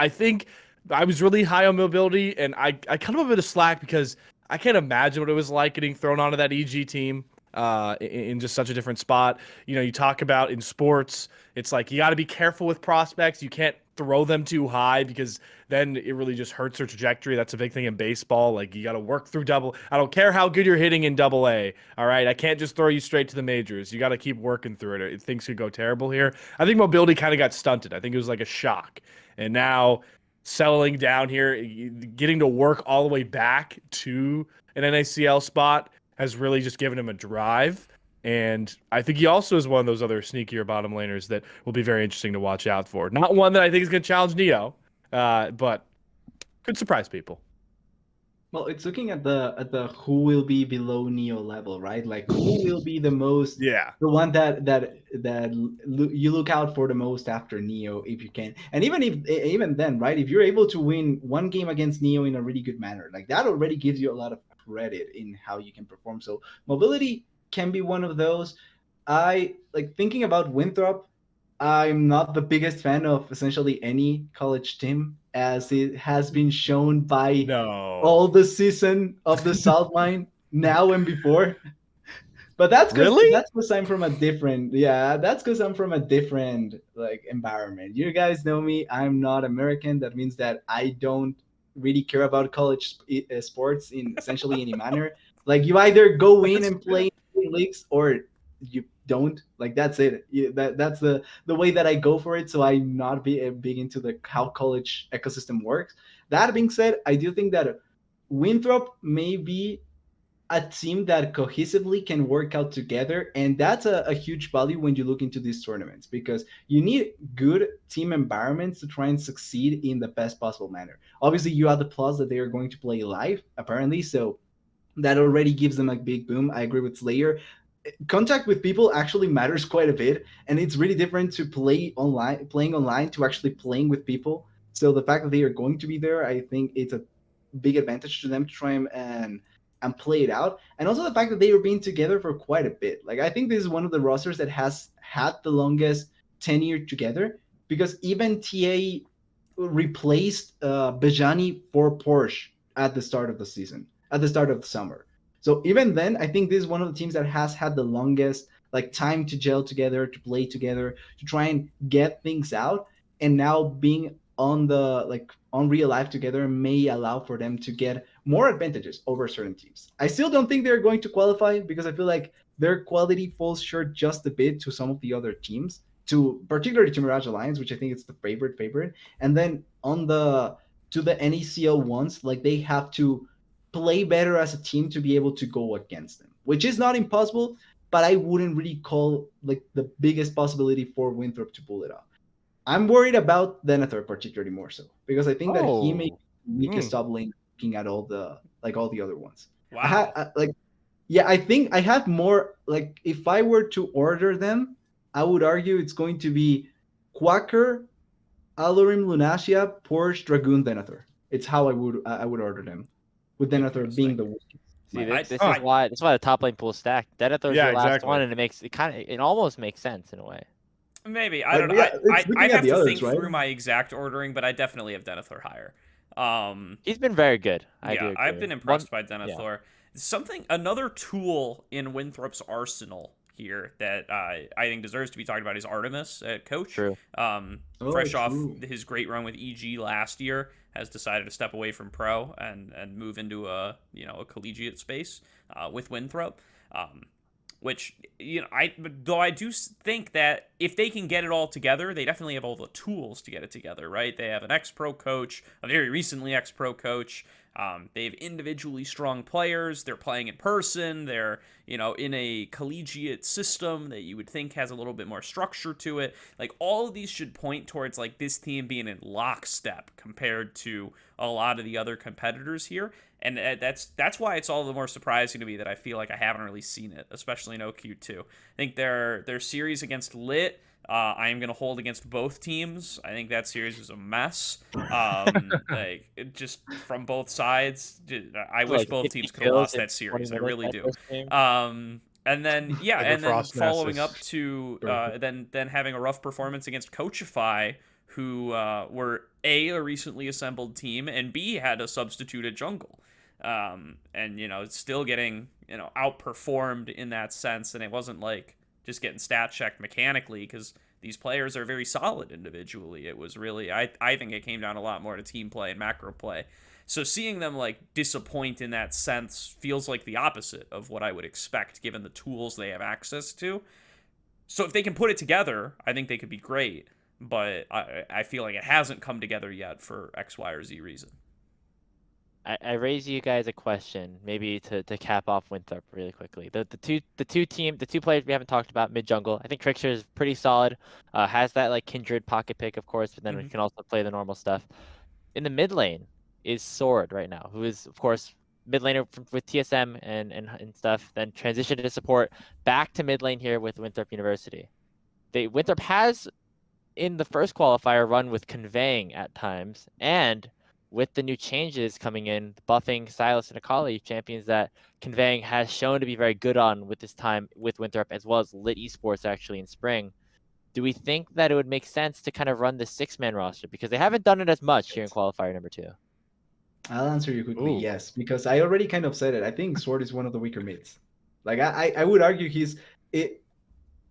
think I was really high on Mobility, and I kind of a bit of slack because I can't imagine what it was like getting thrown onto that EG team in just such a different spot. You talk about in sports, it's like you got to be careful with prospects. You can't throw them too high, because then it really just hurts their trajectory. That's a big thing in baseball. Like, you got to work through double. I don't care how good you're hitting in double A. All right. I can't just throw you straight to the majors. You got to keep working through it. Things could go terrible here. I think Mobility kind of got stunted. I think it was like a shock. And now settling down here, getting to work all the way back to an NACL spot has really just given him a drive. And I think he also is one of those other sneakier bottom laners that will be very interesting to watch out for. Not one that I think is going to challenge Neo, but could surprise people. Well, it's looking at the who will be below Neo level, right? Like who will be the most, Yeah. the one you look out for the most after Neo if you can. And even then, right? If you're able to win one game against Neo in a really good manner, like that already gives you a lot of credit in how you can perform. So mobility can be one of those. I like thinking about Winthrop. I'm not the biggest fan of essentially any college team, as it has been shown by No. all the season of the South Line now and before. But Really? that's because I'm from a different, yeah, that's because I'm from a different like environment. You guys know me. I'm not American. That means that I don't really care about college sports in essentially any manner. Like you either go in That's and fair. play in leagues or you don't. Like that's it. That's the way that I go for it. So I'm not big into the how college ecosystem works. That being said, I do think that Winthrop may be a team that cohesively can work out together, and that's a huge value when you look into these tournaments, because you need good team environments to try and succeed in the best possible manner. Obviously you have the plus that they are going to play live apparently, so that already gives them a big boom. I agree with Slayer. Contact with people actually matters quite a bit, and it's really different to playing online to actually playing with people. So the fact that they are going to be there, I think it's a big advantage to them to try and play it out. And also the fact that they are being together for quite a bit. Like I think this is one of the rosters that has had the longest tenure together, because even TA replaced Bejani for Porsche at the start of the season, at the start of the summer. So even then, I think this is one of the teams that has had the longest like time to gel together, to play together, to try and get things out. And now being on the like on real life together may allow for them to get more advantages over certain teams. I still don't think they're going to qualify, because I feel like their quality falls short just a bit to some of the other teams, to particularly to Mirage Alliance, which I think is the favorite. And then on the to the NACL ones, like they have to play better as a team to be able to go against them, which is not impossible, but I wouldn't really call like the biggest possibility for Winthrop to pull it off. I'm worried about Denethor particularly more so, because I think that he may be Oh, the weakest top lane looking at all the other ones. Wow. Like yeah, I think I have more like if I were to order them, I would argue it's going to be Quacker, Alorim, Lunacia, Porsche, Dragoon, Denethor. It's how I would order them, with Denethor being Interesting. the weakest. see, I, this is I why the top lane pool is stacked. Denethor's Yeah, your last exactly. one, and it almost makes sense in a way. maybe I Like don't know. yeah, it's I'd looking at have the to others, think right? through my exact ordering, but I definitely have Denethor higher. He's been very good. I do Yeah, I've agree. been impressed by Yeah, Denethor. Another tool in Winthrop's arsenal here that I think deserves to be talked about is Artemis at coach. true. Oh, Fresh off true. his great run with EG last year, has decided to step away from pro and move into a a collegiate space with Winthrop. Which I do think that if they can get it all together, they definitely have all the tools to get it together, right? They have an ex-pro coach, a very recently ex-pro coach. They have individually strong players. They're playing in person. They're in a collegiate system that you would think has a little bit more structure to it. Like all of these should point towards like this team being in lockstep compared to a lot of the other competitors here. And that's why it's all the more surprising to me that I feel like I haven't really seen it, especially in OQ2. I think their series against Lit, I am going to hold against both teams. I think that series was a mess. Like just from both sides. I wish Like both 50 teams could have kills lost in that 20 series. I minutes really that do. first game. And then and then Everfrost following Nessus. up to Very then having a rough performance against Coachify, who were a recently assembled team, and B had a substituted jungle. And still getting outperformed in that sense, and it wasn't like just getting stat checked mechanically, because these players are very solid individually. It was really I think it came down a lot more to team play and macro play. So seeing them like disappoint in that sense feels like the opposite of what I would expect given the tools they have access to. So if they can put it together, I think they could be great, but I feel like it hasn't come together yet for X, Y, or Z reason. I raise you guys a question, maybe to cap off Winthrop really quickly. The two players we haven't talked about mid jungle. I think Trickster is pretty solid. Has that like kindred pocket pick, of course, but then we can also play the normal stuff. In the mid lane is Sword right now, who is of course mid laner with TSM and stuff, then transitioned to support back to mid lane here with Winthrop University. Winthrop has in the first qualifier run with conveying at times, and with the new changes coming in, buffing Silas and Akali, champions that conveying has shown to be very good on with this time with Winthrop, as well as Lit Esports actually in spring. Do we think that it would make sense to kind of run the 6-man roster? Because they haven't done it as much here in qualifier number 2. I'll answer you quickly, Ooh. yes, because I already kind of said it. I think Sword is one of the weaker mids. Like I would argue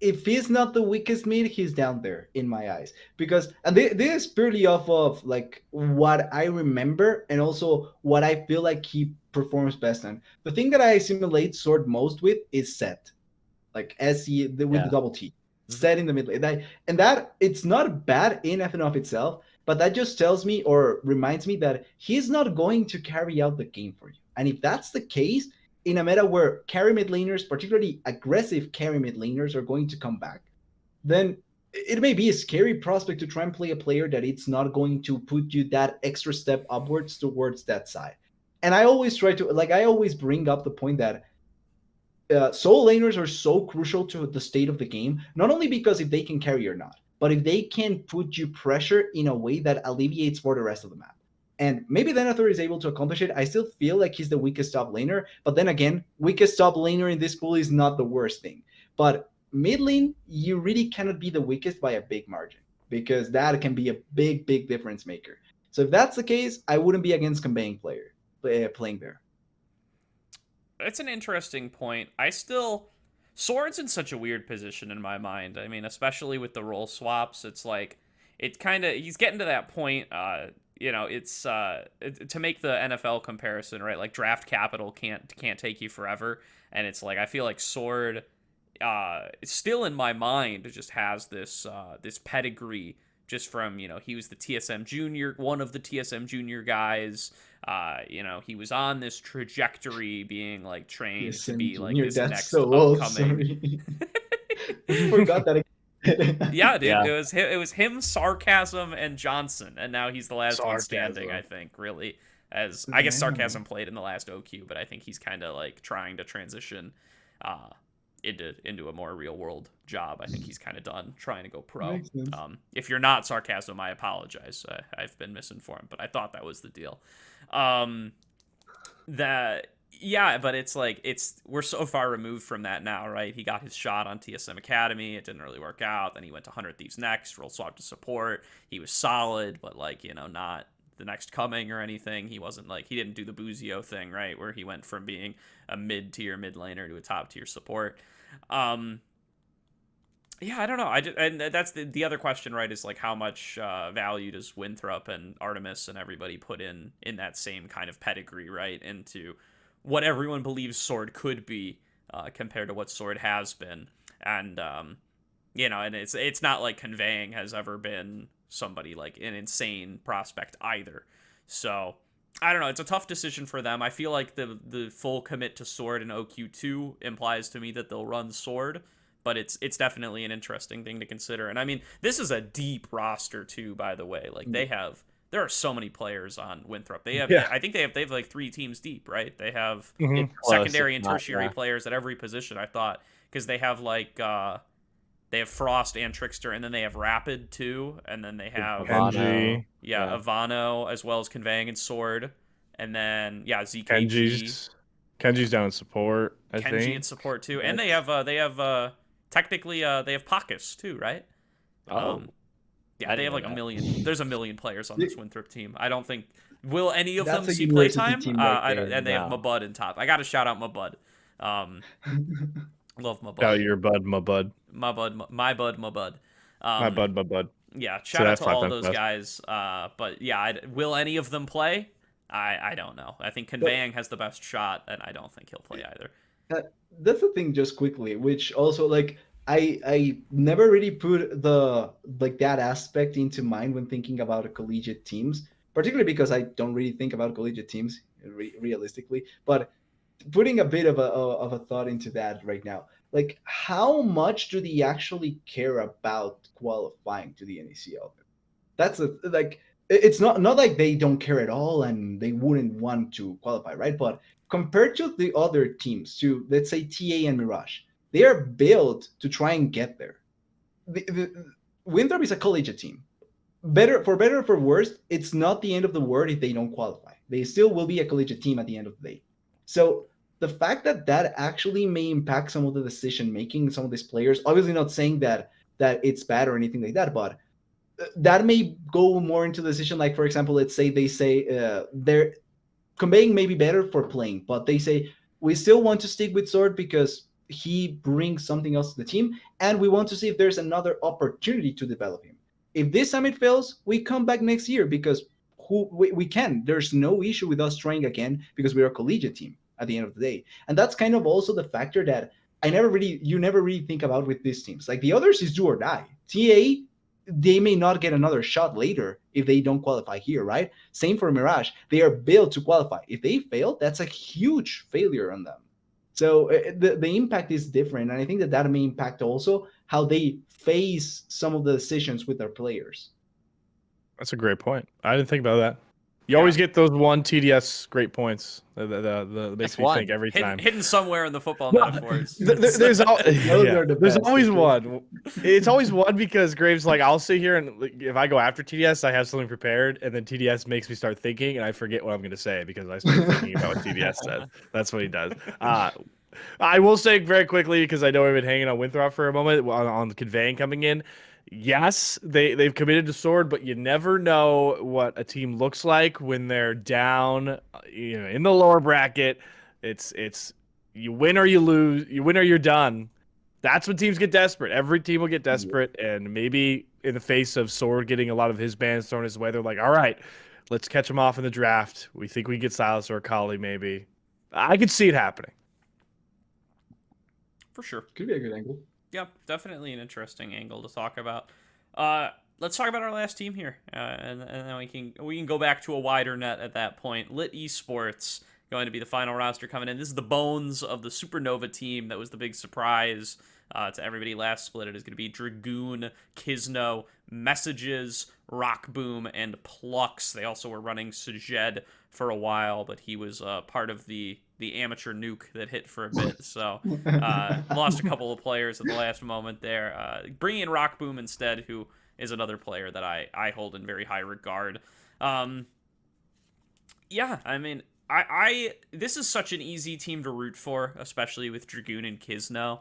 if he's not the weakest mid, he's down there in my eyes. Because and this is purely off of like what I remember and also what I feel like he performs best on. The thing that I assimilate Sword most with is set, like SE with the double T, set in the mid lane. And that it's not bad in and of itself, but that just tells me or reminds me that he's not going to carry out the game for you. And if that's the case, in a meta where carry mid laners, particularly aggressive carry mid laners, are going to come back, then it may be a scary prospect to try and play a player that it's not going to put you that extra step upwards towards that side. And I always I always bring up the point that solo laners are so crucial to the state of the game, not only because if they can carry or not, but if they can put you pressure in a way that alleviates for the rest of the map. And maybe Denethor is able to accomplish it. I still feel like he's the weakest top laner, but then again, weakest top laner in this pool is not the worst thing. But mid lane, you really cannot be the weakest by a big margin, because that can be a big, big difference maker. So if that's the case, I wouldn't be against conveying player playing there. It's an interesting point. Sword's in such a weird position in my mind. I mean, especially with the role swaps, it's like he's getting to that point. It's to make the NFL comparison, right? Like draft capital can't take you forever, and it's like I feel like Sword, still in my mind, just has this pedigree just from he was the TSM junior, one of the TSM junior guys. He was on this trajectory, being like trained to be like this next so upcoming. I forgot that. Yeah, dude. Yeah. It was him, Sarcasm, and Johnson, and now he's the last one standing. I think really, as I guess Sarcasm played in the last OQ, but I think he's kind of like trying to transition into a more real world job. I think he's kind of done trying to go pro. If you're not Sarcasm, I apologize. I've been misinformed, but I thought that was the deal. But it's like we're so far removed from that now, right? He got his shot on TSM Academy. It didn't really work out. Then he went to 100 Thieves next, role swap to support. He was solid, but not the next coming or anything. He wasn't he didn't do the Boozio thing, right? Where he went from being a mid-tier mid laner to a top-tier support. Yeah, I don't know. And that's the other question, right? Is how much value does Winthrop and Artemis and everybody put in that same kind of pedigree, right? Into what everyone believes Sword could be compared to what Sword has been. And and it's not like Conveying has ever been somebody like an insane prospect either. So I don't know. It's a tough decision for them. I feel like the full commit to Sword in OQ2 implies to me that they'll run Sword, but it's definitely an interesting thing to consider. And I mean, this is a deep roster too, by the way. There are so many players on Winthrop. They have, I think they have like 3 teams deep, right? They have secondary and tertiary players at every position, I thought, because they have they have Frost and Trickster, and then they have Rapid too, and then they have Kenji. Ivano, as well as Conveying and Sword, and then ZKG. Kenji's down in support, I think. Kenji in support too, and they have technically they have Pakis too, right? Yeah, they have like a million. There's a million players on this Winthrop team. I don't think will any of them see playtime. And they have Mabud in top. I got to shout out Mabud. Love Mabud. Shout out your bud, Mabud. My bud. My bud. Yeah, shout out to all those guys. But yeah, will any of them play? I don't know. I think Conveying has the best shot, and I don't think he'll play either. That's the thing, just quickly, which also I never really put that aspect into mind when thinking about collegiate teams, particularly because I don't really think about collegiate teams realistically. But putting a bit of a thought into that right now, how much do they actually care about qualifying to the NACL? That's it's not like they don't care at all and they wouldn't want to qualify, right? But compared to the other teams, to let's say TA and Mirage, they are built to try and get there. Winthrop is a collegiate team. Better or for worse, it's not the end of the world if they don't qualify. They still will be a collegiate team at the end of the day. So the fact that actually may impact some of the decision making, some of these players, obviously not saying that it's bad or anything like that, but that may go more into the decision. Like, for example, let's say they say they're conveying maybe better for playing, but they say we still want to stick with Sword because he brings something else to the team, and we want to see if there's another opportunity to develop him. If this summit fails, we come back next year because we can. There's no issue with us trying again because we're a collegiate team at the end of the day, and that's kind of also the factor that you never really think about with these teams. Like the others is do or die. TA, they may not get another shot later if they don't qualify here, right? Same for Mirage. They are built to qualify. If they fail, that's a huge failure on them. So the impact is different. And I think that may impact also how they face some of the decisions with their players. That's a great point. I didn't think about that. You always get those one TDS great points. That makes me think every time. Hidden somewhere in the football metaphors. There's always best, one. It's always one because Graves like I'll sit here and if I go after TDS, I have something prepared, and then TDS makes me start thinking, and I forget what I'm going to say because I started thinking about what TDS said. That's what he does. I will say very quickly because I know we've been hanging on Winthrop for a moment on the conveying coming in. Yes, they've committed to Sword, but you never know what a team looks like when they're down, in the lower bracket. It's you win or you lose, you win or you're done. That's when teams get desperate. Every team will get desperate, and maybe in the face of Sword getting a lot of his bans thrown his way, they're like, all right, let's catch him off in the draft. We think we get Silas or Kali, maybe. I could see it happening. For sure. Could be a good angle. Yeah, definitely an interesting angle to talk about. Let's talk about our last team here, and then we can go back to a wider net at that point. Lit Esports going to be the final roster coming in. This is the bones of the Supernova team that was the big surprise to everybody last split. It is going to be Dragoon, Kizno, Messages, Rockboom, and Plux. They also were running Sejed for a while, but he was part of the amateur nuke that hit for a bit, so lost a couple of players at the last moment there. Bringing in Rockboom instead, who is another player that I hold in very high regard. Yeah, I mean, this is such an easy team to root for, especially with Dragoon and Kizno.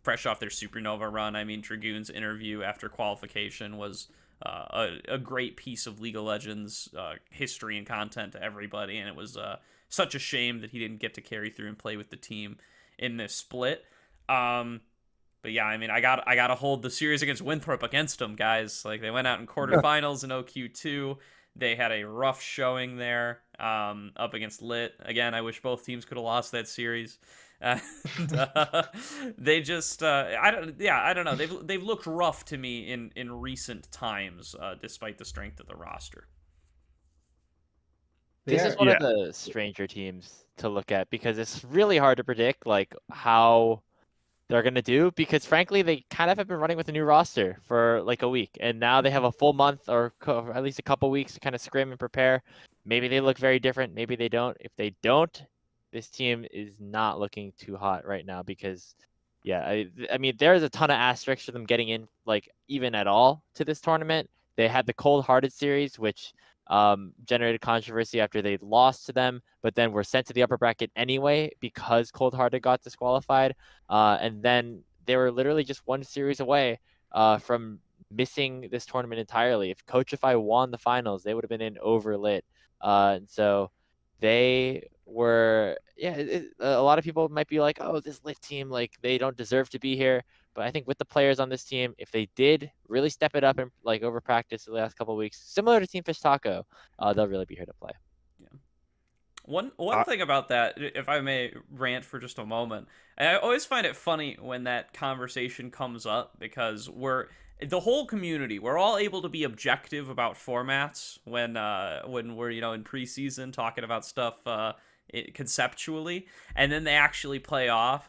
Fresh off their Supernova run, I mean, Dragoon's interview after qualification was a great piece of League of Legends history and content to everybody, and it was such a shame that he didn't get to carry through and play with the team in this split. But yeah, I mean, I gotta hold the series against Winthrop against them, guys. Like, they went out in quarterfinals in OQ2. They had a rough showing there up against Lit. Again, I wish both teams could have lost that series. And, they just I don't know. They've looked rough to me in recent times, despite the strength of the roster. This is one of the stranger teams to look at because it's really hard to predict like how they're gonna do, because frankly they kind of have been running with a new roster for like a week, and now they have a full month or at least a couple weeks to kind of scrim and prepare. Maybe they look very different, maybe they don't. If they don't, this team is not looking too hot right now because I mean there's a ton of asterisks for them getting in, like even at all, to this tournament. They had the Cold Hearted series, which generated controversy after they lost to them, but then were sent to the upper bracket anyway because Cold Hearted got disqualified. And then they were literally just one series away from missing this tournament entirely. If Coachify won the finals, they would have been in over Lit. And so they were, a lot of people might be like, oh, this Lit team, like they don't deserve to be here. But I think with the players on this team, if they did really step it up and like over practice the last couple of weeks, similar to Team Fish Taco, they'll really be here to play. Yeah. One thing about that, if I may rant for just a moment, I always find it funny when that conversation comes up because the whole community, we're all able to be objective about formats when we're in preseason talking about stuff conceptually, and then they actually play out,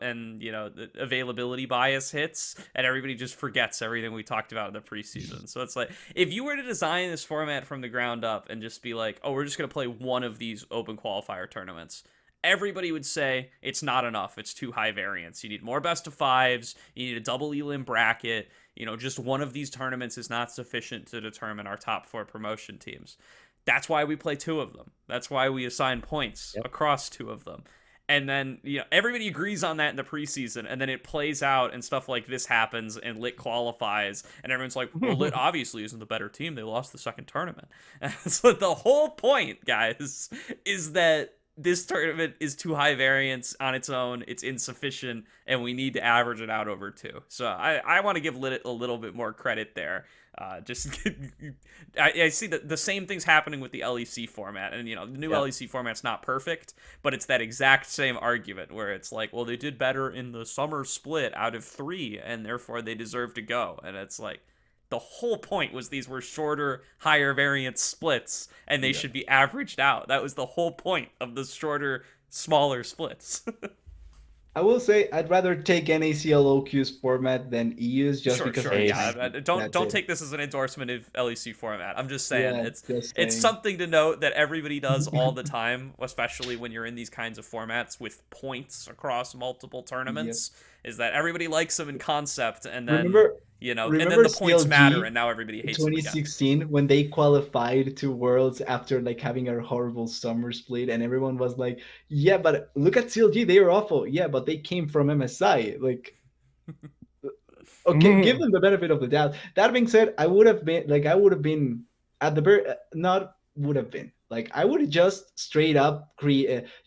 and the availability bias hits, and everybody just forgets everything we talked about in the preseason. So it's like, if you were to design this format from the ground up and just be like, oh, we're just gonna play one of these open qualifier tournaments, everybody would say it's not enough. It's too high variance. You need more best of fives. You need a double elim bracket. Just one of these tournaments is not sufficient to determine our top 4 promotion teams. That's why we play 2 of them. That's why we assign points across 2 of them. And then, everybody agrees on that in the preseason, and then it plays out and stuff like this happens and Lit qualifies, and everyone's like, well, Lit obviously isn't the better team. They lost the second tournament. So the whole point, guys, is that this tournament is too high variance on its own. It's insufficient, and we need to average it out over 2. So I want to give Lit a little bit more credit there. I see the same things happening with the LEC format, and the new LEC format's not perfect, but it's that exact same argument where it's like, well, they did better in the summer split out of 3, and therefore they deserve to go. And it's like, the whole point was these were shorter, higher variance splits, and they should be averaged out. That was the whole point of the shorter, smaller splits. I will say I'd rather take NACL OQ's format than EU's just because. Don't take this as an endorsement of LEC format. I'm just saying it's something to note that everybody does all the time, especially when you're in these kinds of formats with points across multiple tournaments. Is that everybody likes them in concept, and then remember and then the points CLG matter, and now everybody hates 2016 when they qualified to Worlds after having a horrible summer split, and everyone was like, yeah, but look at CLG, they were awful. Yeah, but they came from MSI. Okay, give them the benefit of the doubt. That being said, I would have been at the very I would have just straight up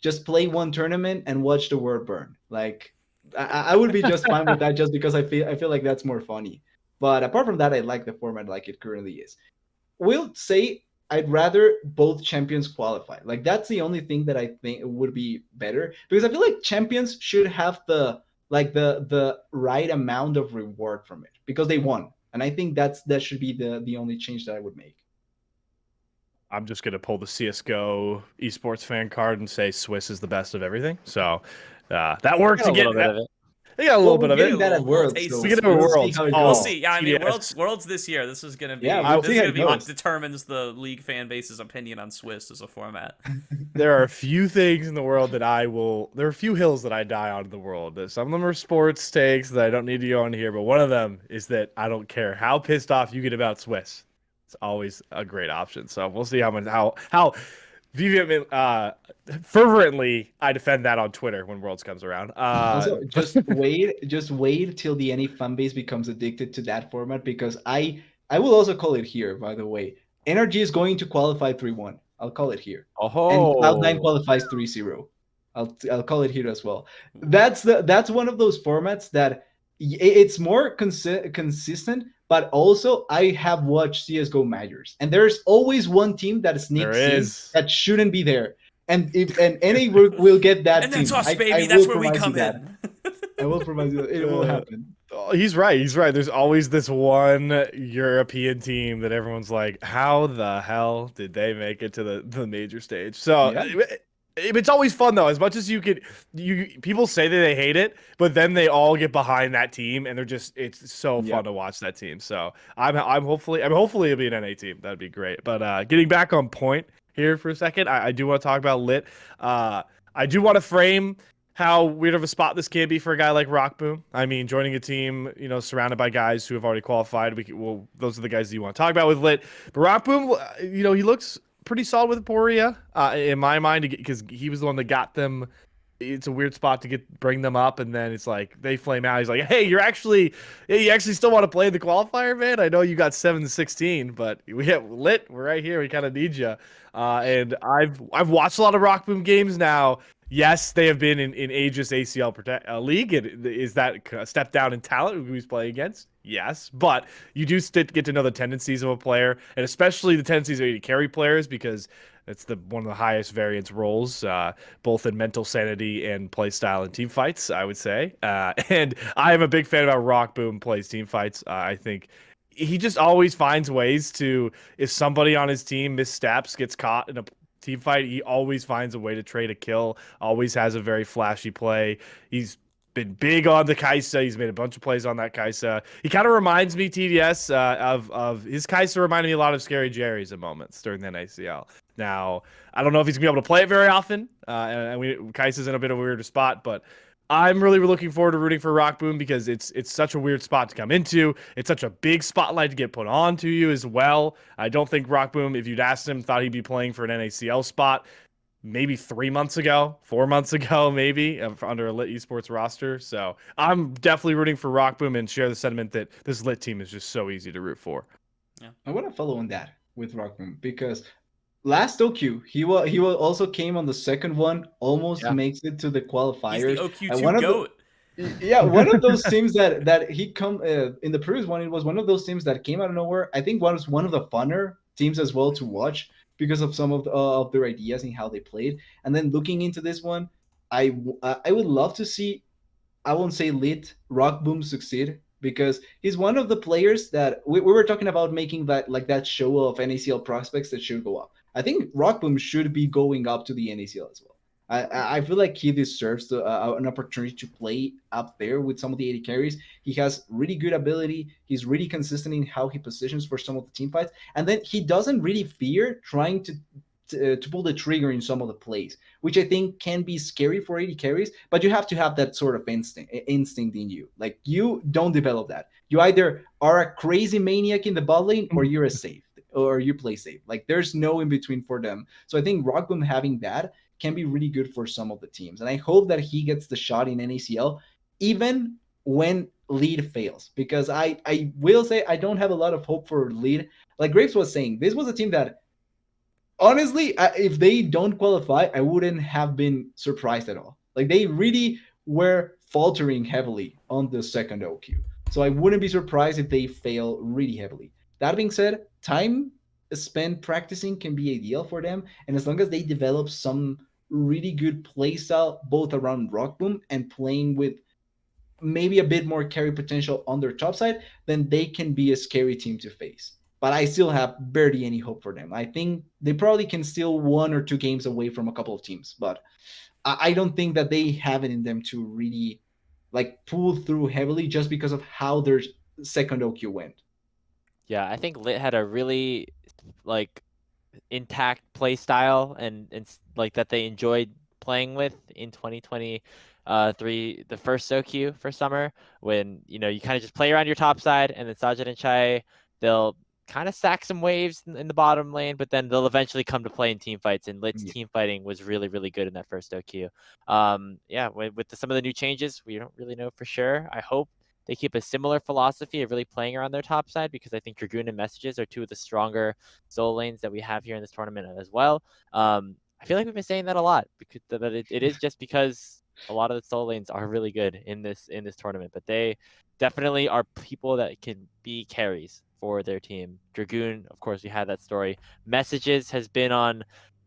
just play one tournament and watch the world burn. I would be just fine with that, just because I feel like that's more funny. But apart from that, I like the format like it currently is. We'll say I'd rather both champions qualify. That's the only thing that I think would be better, because I feel like champions should have the right amount of reward from it because they won, and I think that should be the only change that I would make. I'm just gonna pull the CS:GO esports fan card and say Swiss is the best of everything. So. That worked to get a little bit of it. They got a little bit of it. That at Worlds. We get to Worlds. We'll see. Yeah, I mean, Worlds this year. This is gonna be. We'll this is gonna be what determines the league fan base's opinion on Swiss as a format. There are a few things in the world that there are a few hills that I die on in the world. Some of them are sports takes that I don't need to go on here, but one of them is that I don't care how pissed off you get about Swiss. It's always a great option. So we'll see how fervently I defend that on Twitter when Worlds comes around. Also, just wait till the NA fan base becomes addicted to that format, because I will also call it here, by the way. NRG is going to qualify 3-1. I'll call it here. Oh. And Cloud9 qualifies 3-0. I'll call it here as well. That's one of those formats that it's more consistent, but also I have watched CS:GO majors, and there's always one team that sneaks in that shouldn't be there, and NA will get that and team. That's us, baby. That's where we come in. I will provide you that. It will happen. He's right. There's always this one European team that everyone's like, how the hell did they make it to the major stage? So. Yeah. It's always fun though. As much as people say that they hate it, but then they all get behind that team, and it's so fun to watch that team. So hopefully it'll be an NA team. That'd be great. But getting back on point here for a second, I do want to talk about Lit. I do want to frame how weird of a spot this can be for a guy like Rockboom. I mean, joining a team, surrounded by guys who have already qualified. Those are the guys that you want to talk about with Lit. But Rockboom, he looks pretty solid with Aporia, in my mind, because he was the one that got them. It's a weird spot to bring them up, and then it's like they flame out. He's like, "Hey, you actually still want to play the qualifier, man? I know you got 7-16, but we have Lit. We're right here. We kind of need you." And I've watched a lot of Rockboom games now. Yes, they have been in Aegis ACL League. Is that a step down in talent who he's playing against? Yes, but you do get to know the tendencies of a player, and especially the tendencies of you to carry players, because it's one of the highest variance roles, both in mental sanity and play style and team fights, I would say. And I am a big fan of how Rockboom plays team fights. I think he just always finds ways to, if somebody on his team missteps, gets caught in team fight, he always finds a way to trade a kill, always has a very flashy play. He's been big on the Kaisa. He's made a bunch of plays on that Kaisa. He kind of reminds me, TDS, of his Kaisa reminded me a lot of Scary Jerry's at moments during the NACL. Now, I don't know if he's going to be able to play it very often, and Kaisa's in a bit of a weirder spot, but I'm really looking forward to rooting for Rock Boom because it's such a weird spot to come into. It's such a big spotlight to get put onto you as well. I don't think Rock Boom, if you'd asked him, thought he'd be playing for an NACL spot maybe 3 months ago, 4 months ago, maybe under a Lit Esports roster. So I'm definitely rooting for Rock Boom and share the sentiment that this Lit team is just so easy to root for. Yeah. I want to follow on that with Rock Boom because last OQ, he will also came on the second one, almost makes it to the qualifiers. He's the OQ2 GOAT. Yeah, one of those teams that he come in the previous one. It was one of those teams that came out of nowhere. I think was one of the funner teams as well to watch because of some of their ideas and how they played. And then looking into this one, I would love to see. I won't say Lit Rock Boom succeed because he's one of the players that we were talking about making that show of NACL prospects that should go up. I think Rock Boom should be going up to the NACL as well. I feel like he deserves an opportunity to play up there with some of the 80 carries. He has really good ability. He's really consistent in how he positions for some of the team fights. And then he doesn't really fear trying to pull the trigger in some of the plays, which I think can be scary for 80 carries, but you have to have that sort of instinct in you. Like, you don't develop that. You either are a crazy maniac in the bot lane or you're a safe, or you play safe. Like, there's no in between for them. So I think Rock Boom having that can be really good for some of the teams. And I hope that he gets the shot in NACL, even when Lead fails, because I will say I don't have a lot of hope for Lead. Like Graves was saying, this was a team that, honestly, if they don't qualify, I wouldn't have been surprised at all. Like, they really were faltering heavily on the second OQ. So I wouldn't be surprised if they fail really heavily. That being said, time spent practicing can be ideal for them. And as long as they develop some really good play style, both around Rock Boom and playing with maybe a bit more carry potential on their top side, then they can be a scary team to face. But I still have barely any hope for them. I think they probably can steal 1 or 2 games away from a couple of teams, but I don't think that they have it in them to really pull through heavily just because of how their second OQ went. Yeah, I think Lit had a really intact play style and that they enjoyed playing with in 2023, the first OQ for summer, when you kind of just play around your top side, and then Sajid and Chai, they'll kind of stack some waves in the bottom lane, but then they'll eventually come to play in team fights, and Lit's team fighting was really, really good in that first OQ. With some of the new changes, we don't really know for sure. I hope they keep a similar philosophy of really playing around their top side, because I think Dragoon and Messages are 2 of the stronger solo lanes that we have here in this tournament as well. I feel like we've been saying that a lot, because it is just because a lot of the solo lanes are really good in this tournament, but they definitely are people that can be carries for their team. Dragoon, of course, we had that story. Messages has been on,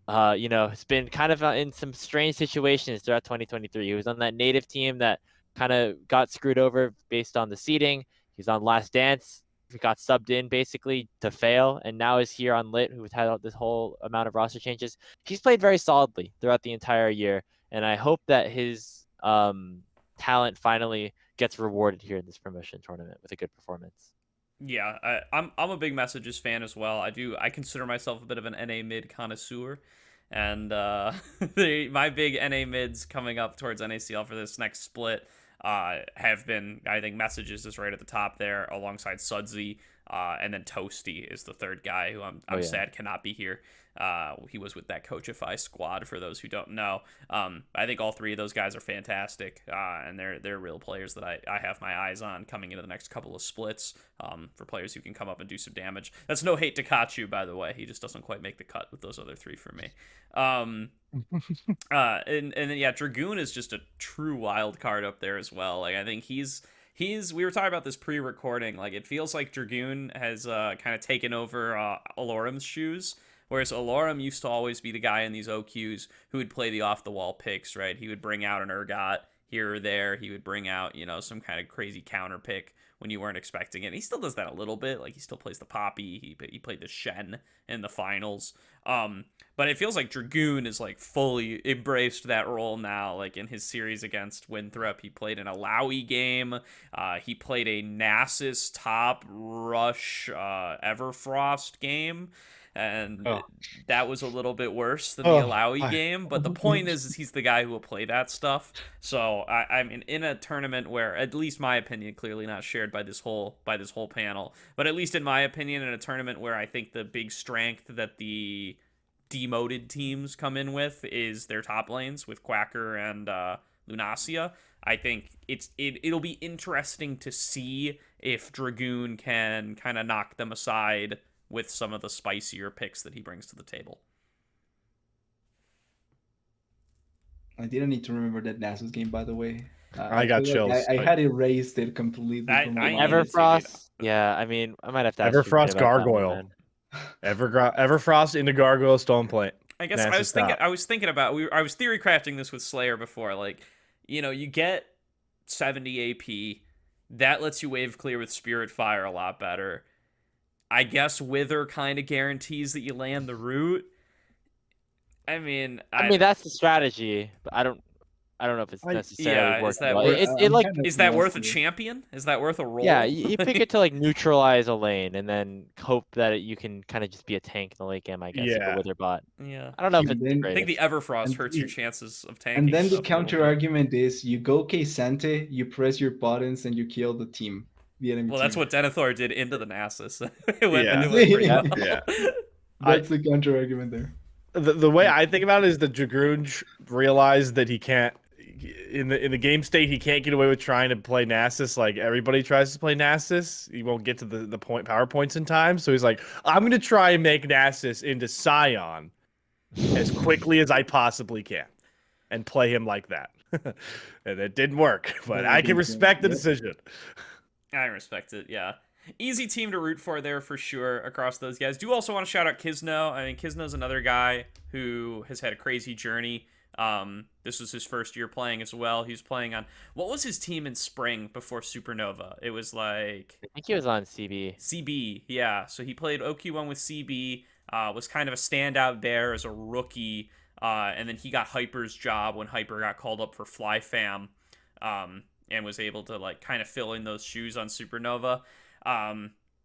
it's been kind of in some strange situations throughout 2023. He was on that native team that kind of got screwed over based on the seeding. He's on Last Dance. He got subbed in basically to fail, and now is here on Lit, who's had this whole amount of roster changes. He's played very solidly throughout the entire year, and I hope that his talent finally gets rewarded here in this promotion tournament with a good performance. Yeah, I'm a big Messages fan as well. I consider myself a bit of an NA mid connoisseur, and my big NA mids coming up towards NACL for this next split have been, I think, Messages is right at the top there, alongside Sudsy, and then Toasty is the third guy who I'm sad cannot be here. He was with that Coachify squad, for those who don't know. I think all 3 of those guys are fantastic, and they're real players that I have my eyes on coming into the next couple of splits, for players who can come up and do some damage. That's no hate to Kachu, by the way. He just doesn't quite make the cut with those other 3 for me. And then yeah, Dragoon is just a true wild card up there as well. Like, I think he's we were talking about this pre-recording. Like, it feels like Dragoon has kind of taken over Alorum's shoes. Whereas Alorum used to always be the guy in these OQs who would play the off-the-wall picks, right? He would bring out an Urgot here or there. He would bring out, some kind of crazy counter pick when you weren't expecting it. And he still does that a little bit. Like, he still plays the Poppy. He played the Shen in the finals. But it feels like Dragoon is like fully embraced that role now. Like in his series against Winthrop, he played an Alawi game. He played a Nasus top rush Everfrost game. And that was a little bit worse than the Alawi game. But the point is he's the guy who will play that stuff. So I mean, in a tournament where, at least my opinion, clearly not shared by this whole panel, but at least in my opinion, in a tournament where I think the big strength that the demoted teams come in with is their top lanes with Quacker and Lunacia. I think it'll be interesting to see if Dragoon can kind of knock them aside with some of the spicier picks that he brings to the table. I didn't need to remember that Nasus game, by the way. I got chills. I had erased it completely. From my mind. Everfrost. Yeah, I mean, I might have to ask Everfrost you about that one, Gargoyle. man. Everfrost into Gargoyle Stone Plate. I guess I was thinking about I was theory crafting this with Slayer before. Like, you know, you get 70 AP, that lets you wave clear with Spirit Fire a lot better. I guess Wither kind of guarantees that you land the root. I mean, that's the strategy, but I don't know if it's necessarily worth it. Is that worth a champion? Is that worth a role? Yeah, you pick it to like neutralize a lane and then hope that you can kind of just be a tank in the late game, I guess, with a Wither bot. Yeah. I don't know if it's great. I think the Everfrost hurts your chances of tanking. And then the counter argument is you go K-Sante, you press your buttons, and you kill the team. Well, that's what Denethor did into the Nasus. That's the counter argument there. The way I think about it is the Dragoon realized that he can't, in the game state, he can't get away with trying to play Nasus like everybody tries to play Nasus. He won't get to the power points in time. So he's like, I'm going to try and make Nasus into Scion as quickly as I possibly can and play him like that. And it didn't work, but I can respect the decision. I respect it, yeah. Easy team to root for there for sure across those guys. Do also want to shout out Kisno. I mean, Kisno's another guy who has had a crazy journey. This was his first year playing as well. He was playing on, what was his team in spring before Supernova? It was like, I think he was on CB. CB, yeah. So he played OQ1 with CB, was kind of a standout there as a rookie, and then he got Hyper's job when Hyper got called up for Fly Fam. And was able to like kind of fill in those shoes on Supernova.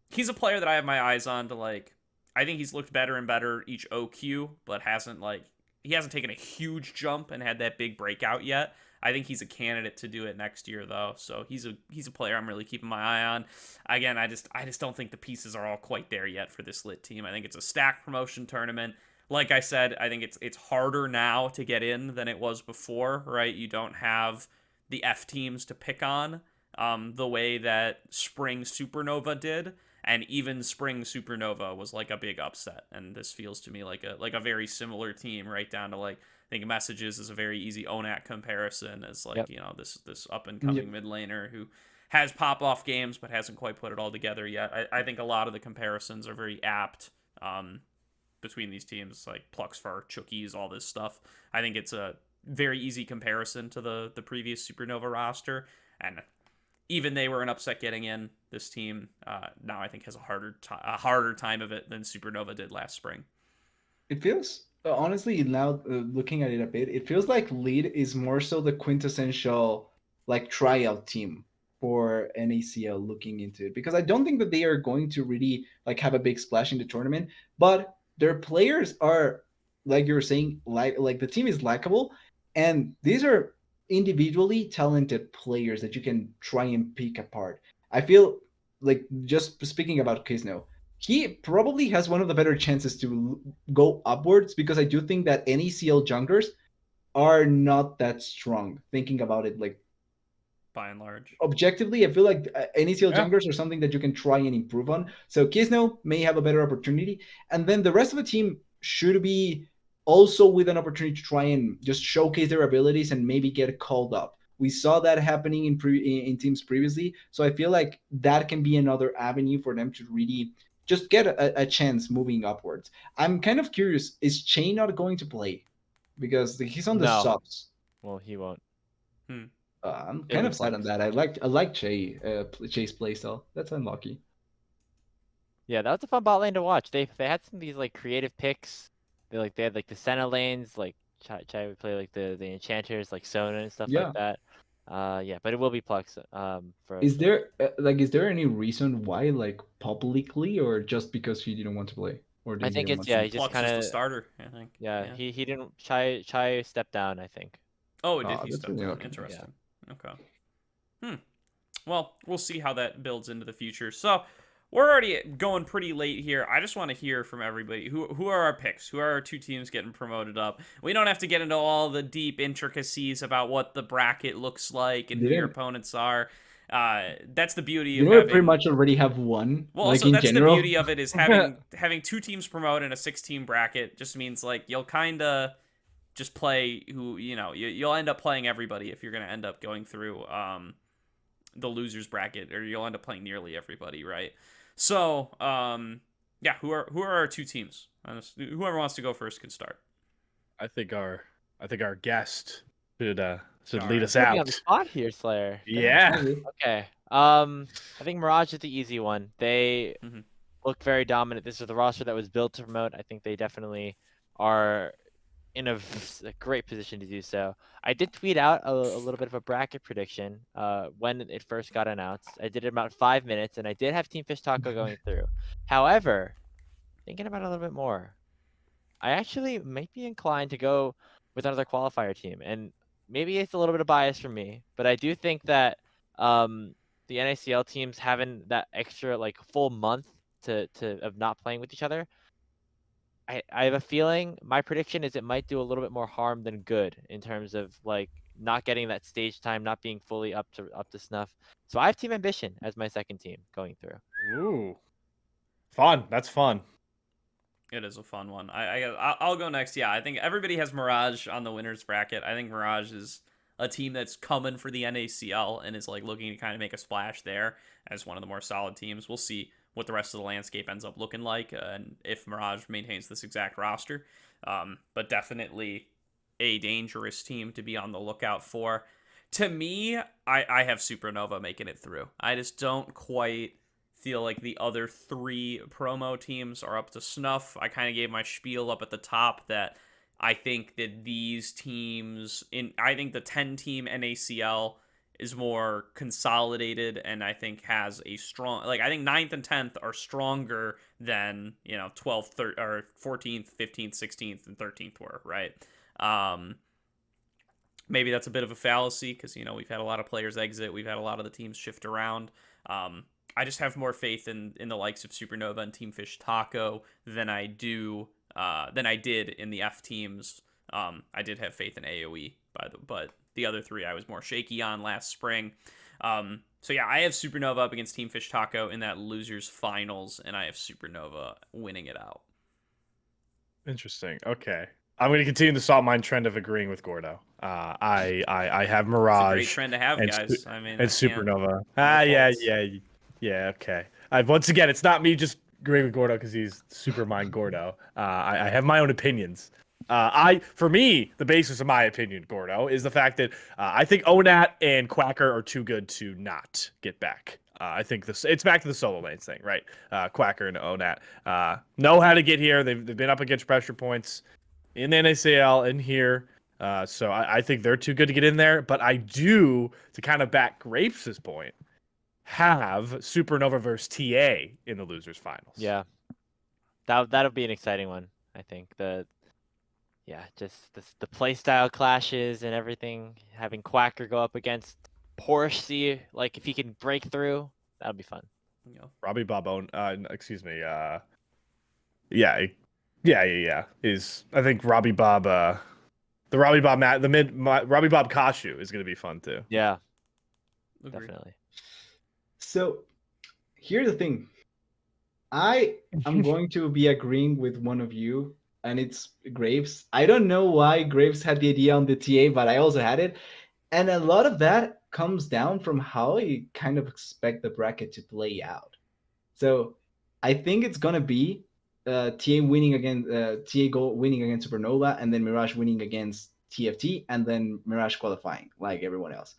He's a player that I have my eyes on to like. I think he's looked better and better each OQ, but he hasn't taken a huge jump and had that big breakout yet. I think he's a candidate to do it next year though. So he's a player I'm really keeping my eye on. Again, I just don't think the pieces are all quite there yet for this lit team. I think it's a stacked promotion tournament. Like I said, I think it's harder now to get in than it was before, right? You don't have the F teams to pick on the way that Spring Supernova did, and even Spring Supernova was like a big upset, and this feels to me like a very similar team, right down to like, I think Messages is a very easy ONAC comparison as like, you know, this up and coming mid laner who has pop off games but hasn't quite put it all together yet. I think a lot of the comparisons are very apt between these teams, like Pluxfar, Chookies, all this stuff. I think it's a very easy comparison to the previous Supernova roster, and even they were an upset getting in. This team now I think has a harder time of it than Supernova did last spring. It feels honestly now looking at it a bit, it feels like Lead is more so the quintessential like tryout team for NACL looking into it, because I don't think that they are going to really like have a big splash in the tournament, but their players are, like you were saying, like the team is likable. And these are individually talented players that you can try and pick apart. I feel like, just speaking about Kisno, he probably has one of the better chances to go upwards, because I do think that NACL junglers are not that strong. Thinking about it, like, by and large, objectively, I feel like NACL junglers are something that you can try and improve on. So Kisno may have a better opportunity. And then the rest of the team should be also with an opportunity to try and just showcase their abilities and maybe get called up. We saw that happening in teams previously, so I feel like that can be another avenue for them to really just get a chance moving upwards. I'm kind of curious, is Chain not going to play? Because he's on the subs. Well, he won't. I'm It kind would of sad on Plex. that. I like Chase playstyle. That's unlucky. Yeah, that was a fun bot lane to watch. They had some of these like creative picks. They had like the Senna lanes, like Chai would play like the enchanters, like Sona and stuff like Yeah. that. Yeah, but it will be Plex. Is there is there any reason why, like publicly, or just because he didn't want to play, or I didn't get think a it's much chance? he just Plux kind is the of starter, I think. yeah, he didn't Chai stepped down, I think. Oh, did he That's step really down? lucky. Interesting. Okay. Well, we'll see how that builds into the future. So, we're already going pretty late here. I just want to hear from everybody. Who are our picks? Who are our two teams getting promoted up? We don't have to get into all the deep intricacies about what the bracket looks like and who your Didn't opponents are. That's the beauty of didn't we pretty having. much already have one? Well, Like also in that's the general. beauty of it is having two teams promote in a 16 bracket just means like you'll kind of just play who you'll end up playing everybody if you're gonna end up going through the losers bracket, or you'll end up playing nearly everybody, right? So yeah, who are our two teams? Whoever wants to go first can start. I think our guest should All lead right. us Put me on the out. spot here, Slayer. Yeah. Okay. I think Mirage is the easy one. They Mhm. look very dominant. This is the roster that was built to promote. I think they definitely are in a great position to do so. I did tweet out a little bit of a bracket prediction when it first got announced. I did it in about 5 minutes, and I did have Team Fish Taco going through. However, thinking about it a little bit more, I actually might be inclined to go with another qualifier team, and maybe it's a little bit of bias from me, but I do think that the NACL teams having that extra like full month to of not playing with each other, I have a feeling my prediction is it might do a little bit more harm than good in terms of like not getting that stage time, not being fully up to snuff. So I have Team Ambition as my second team going through. Ooh. Fun. That's fun. It is a fun one. I'll go next. Yeah, I think everybody has Mirage on the winners bracket. I think Mirage is a team that's coming for the NACL and is like looking to kind of make a splash there as one of the more solid teams. We'll see what the rest of the landscape ends up looking like and if Mirage maintains this exact roster. But definitely a dangerous team to be on the lookout for. To me, I have Supernova making it through. I just don't quite feel like the other three promo teams are up to snuff. I kind of gave my spiel up at the top that I think that these teams I think the 10-team NACL is more consolidated and I think has a strong, like I think 9th and 10th are stronger than 12th, 13th, or 14th, 15th, 16th, and 13th were, right? Maybe that's a bit of a fallacy because we've had a lot of players exit, we've had a lot of the teams shift around. I just have more faith in the likes of Supernova and Team Fish Taco than I did in the F teams. I did have faith in AoE, but the other three I was more shaky on last spring. So yeah, I have Supernova up against Team Fish Taco in that losers finals, and I have Supernova winning it out. Interesting. Okay. I'm going to continue the salt mine trend of agreeing with Gordo. I have Mirage. It's a great trend to have, and guys. I mean, and Supernova. faults. Yeah. Okay. Once again, it's not me just agreeing with Gordo because he's Supermind Gordo. I have my own opinions. For me, the basis of my opinion, Gordo, is the fact that I think Onat and Quacker are too good to not get back. I think it's back to the solo lanes thing, right? Quacker and Onat know how to get here. They've been up against pressure points in the NACL and here. So I think they're too good to get in there. But I do, to kind of back Grapes' point, have Supernova versus TA in the losers finals. Yeah, that'll be an exciting one. I think just the playstyle clashes and everything. Having Quacker go up against Porsche, see like if he can break through, that'll be fun. Robbie Bob excuse me. Yeah. Is I think Robbie Bob the Robbie Bob Robbie Bob Kashu is going to be fun too. Yeah, Agreed. definitely. So here's the thing. I am going to be agreeing with one of you, and it's Graves. I don't know why Graves had the idea on the TA, but I also had it. And a lot of that comes down from how you kind of expect the bracket to play out. So I think it's going to be TA winning against winning against Supernova, and then Mirage winning against TFT, and then Mirage qualifying like everyone else.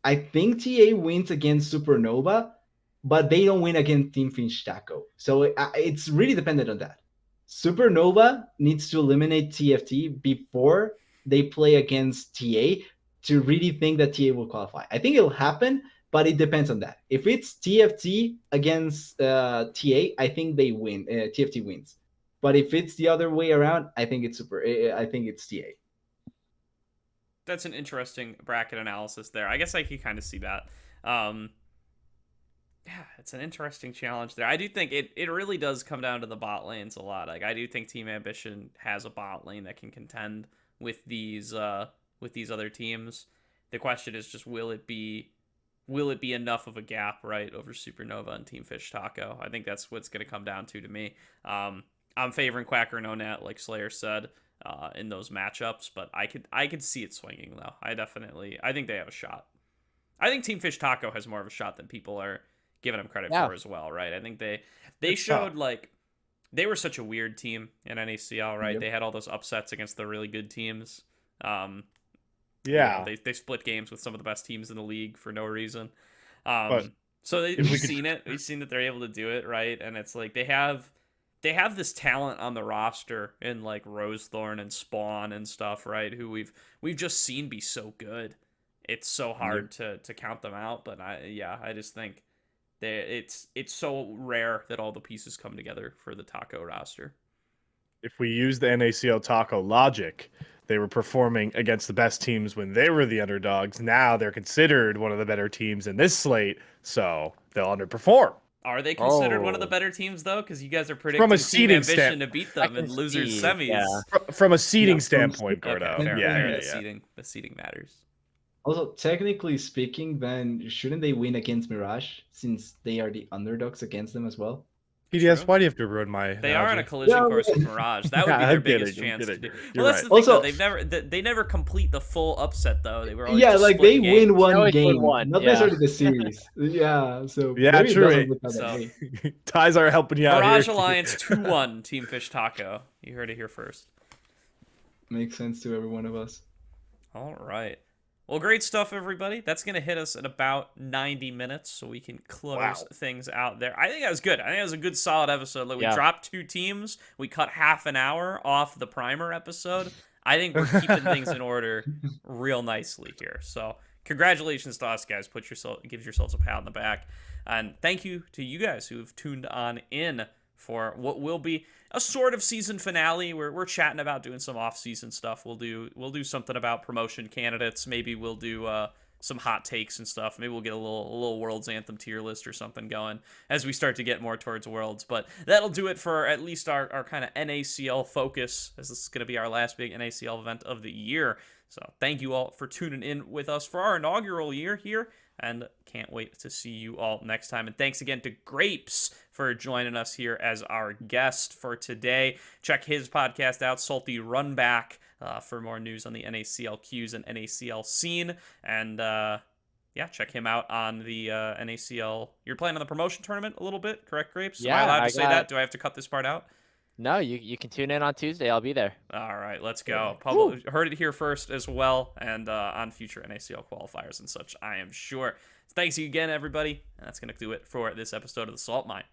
I think TA wins against Supernova, but they don't win against Team Finch Taco. So it's really dependent on that. Supernova needs to eliminate TFT before they play against TA to really think that TA will qualify. I think it'll happen, but it depends on that. If it's TFT against TA, I think they win. TFT wins. But if it's the other way around, I think it's I think it's TA. That's an interesting bracket analysis there. I guess I could kind of see that. Yeah, it's an interesting challenge there. I do think it really does come down to the bot lanes a lot. Like I do think Team Ambition has a bot lane that can contend with these other teams. The question is just will it be enough of a gap, right, over Supernova and Team Fish Taco? I think that's what's going to come down to me. I'm favoring Quacker and Onet, like Slayer said, in those matchups, but I could see it swinging though. I think they have a shot. I think Team Fish Taco has more of a shot than people are giving them credit for as well, right? I think they showed like they were such a weird team in NACL, right? Yep. They had all those upsets against the really good teams. Yeah, you know, they split games with some of the best teams in the league for no reason. So we've seen it. We've seen that they're able to do it, right? And it's like they have this talent on the roster in like Rosethorn and Spawn and stuff, right? Who we've just seen be so good. It's so hard to count them out, but I just think it's so rare that all the pieces come together for the Taco roster. If we use the NACL Taco logic, they were performing against the best teams when they were the underdogs. Now they're considered one of the better teams in this slate, so they'll underperform. Are they considered one of the better teams, though? Because you guys are predicting from a Team seeding Ambition to beat them in losers semis. Yeah. From a seeding standpoint, Gordo. Okay, fair. Yeah. The seeding matters. Also, technically speaking, then shouldn't they win against Mirage since they are the underdogs against them as well? PDS, why do you have to ruin my They are on a collision course with Mirage. That would be their biggest chance to do. Well, that's the thing, also, though. They never complete the full upset, though. They were always like they win one game, not yeah. necessarily the series. So yeah, true. Ties are helping you out Mirage here. Alliance 2-1 Team Fish Taco. You heard it here first. Makes sense to every one of us. All right. Well, great stuff, everybody. That's going to hit us at about 90 minutes, so we can close things out there. I think that was good. I think that was a good, solid episode. Like, we dropped 2 teams. We cut half an hour off the primer episode. I think we're keeping things in order real nicely here. So, congratulations to us, guys. Give yourselves a pat on the back. And thank you to you guys who have tuned on in for what will be a sort of season finale. We're chatting about doing some off-season stuff. We'll do something about promotion candidates. Maybe we'll do some hot takes and stuff. Maybe we'll get a little Worlds Anthem tier list or something going as we start to get more towards Worlds. But that'll do it for at least our kind of NACL focus, as this is going to be our last big NACL event of the year. So thank you all for tuning in with us for our inaugural year here, and can't wait to see you all next time. And thanks again to Grapes for joining us here as our guest for today. Check his podcast out, Salty Runback, for more news on the NACL Qs and NACL scene. And check him out on the NACL. You're playing on the promotion tournament a little bit, correct, Grapes? Yeah, Am I allowed to say that? Do I have to cut this part out? No, you can tune in on Tuesday. I'll be there. All right, let's go. Heard it here first as well, and on future NACL qualifiers and such, I am sure. Thanks again, everybody. And that's going to do it for this episode of The Salt Mine.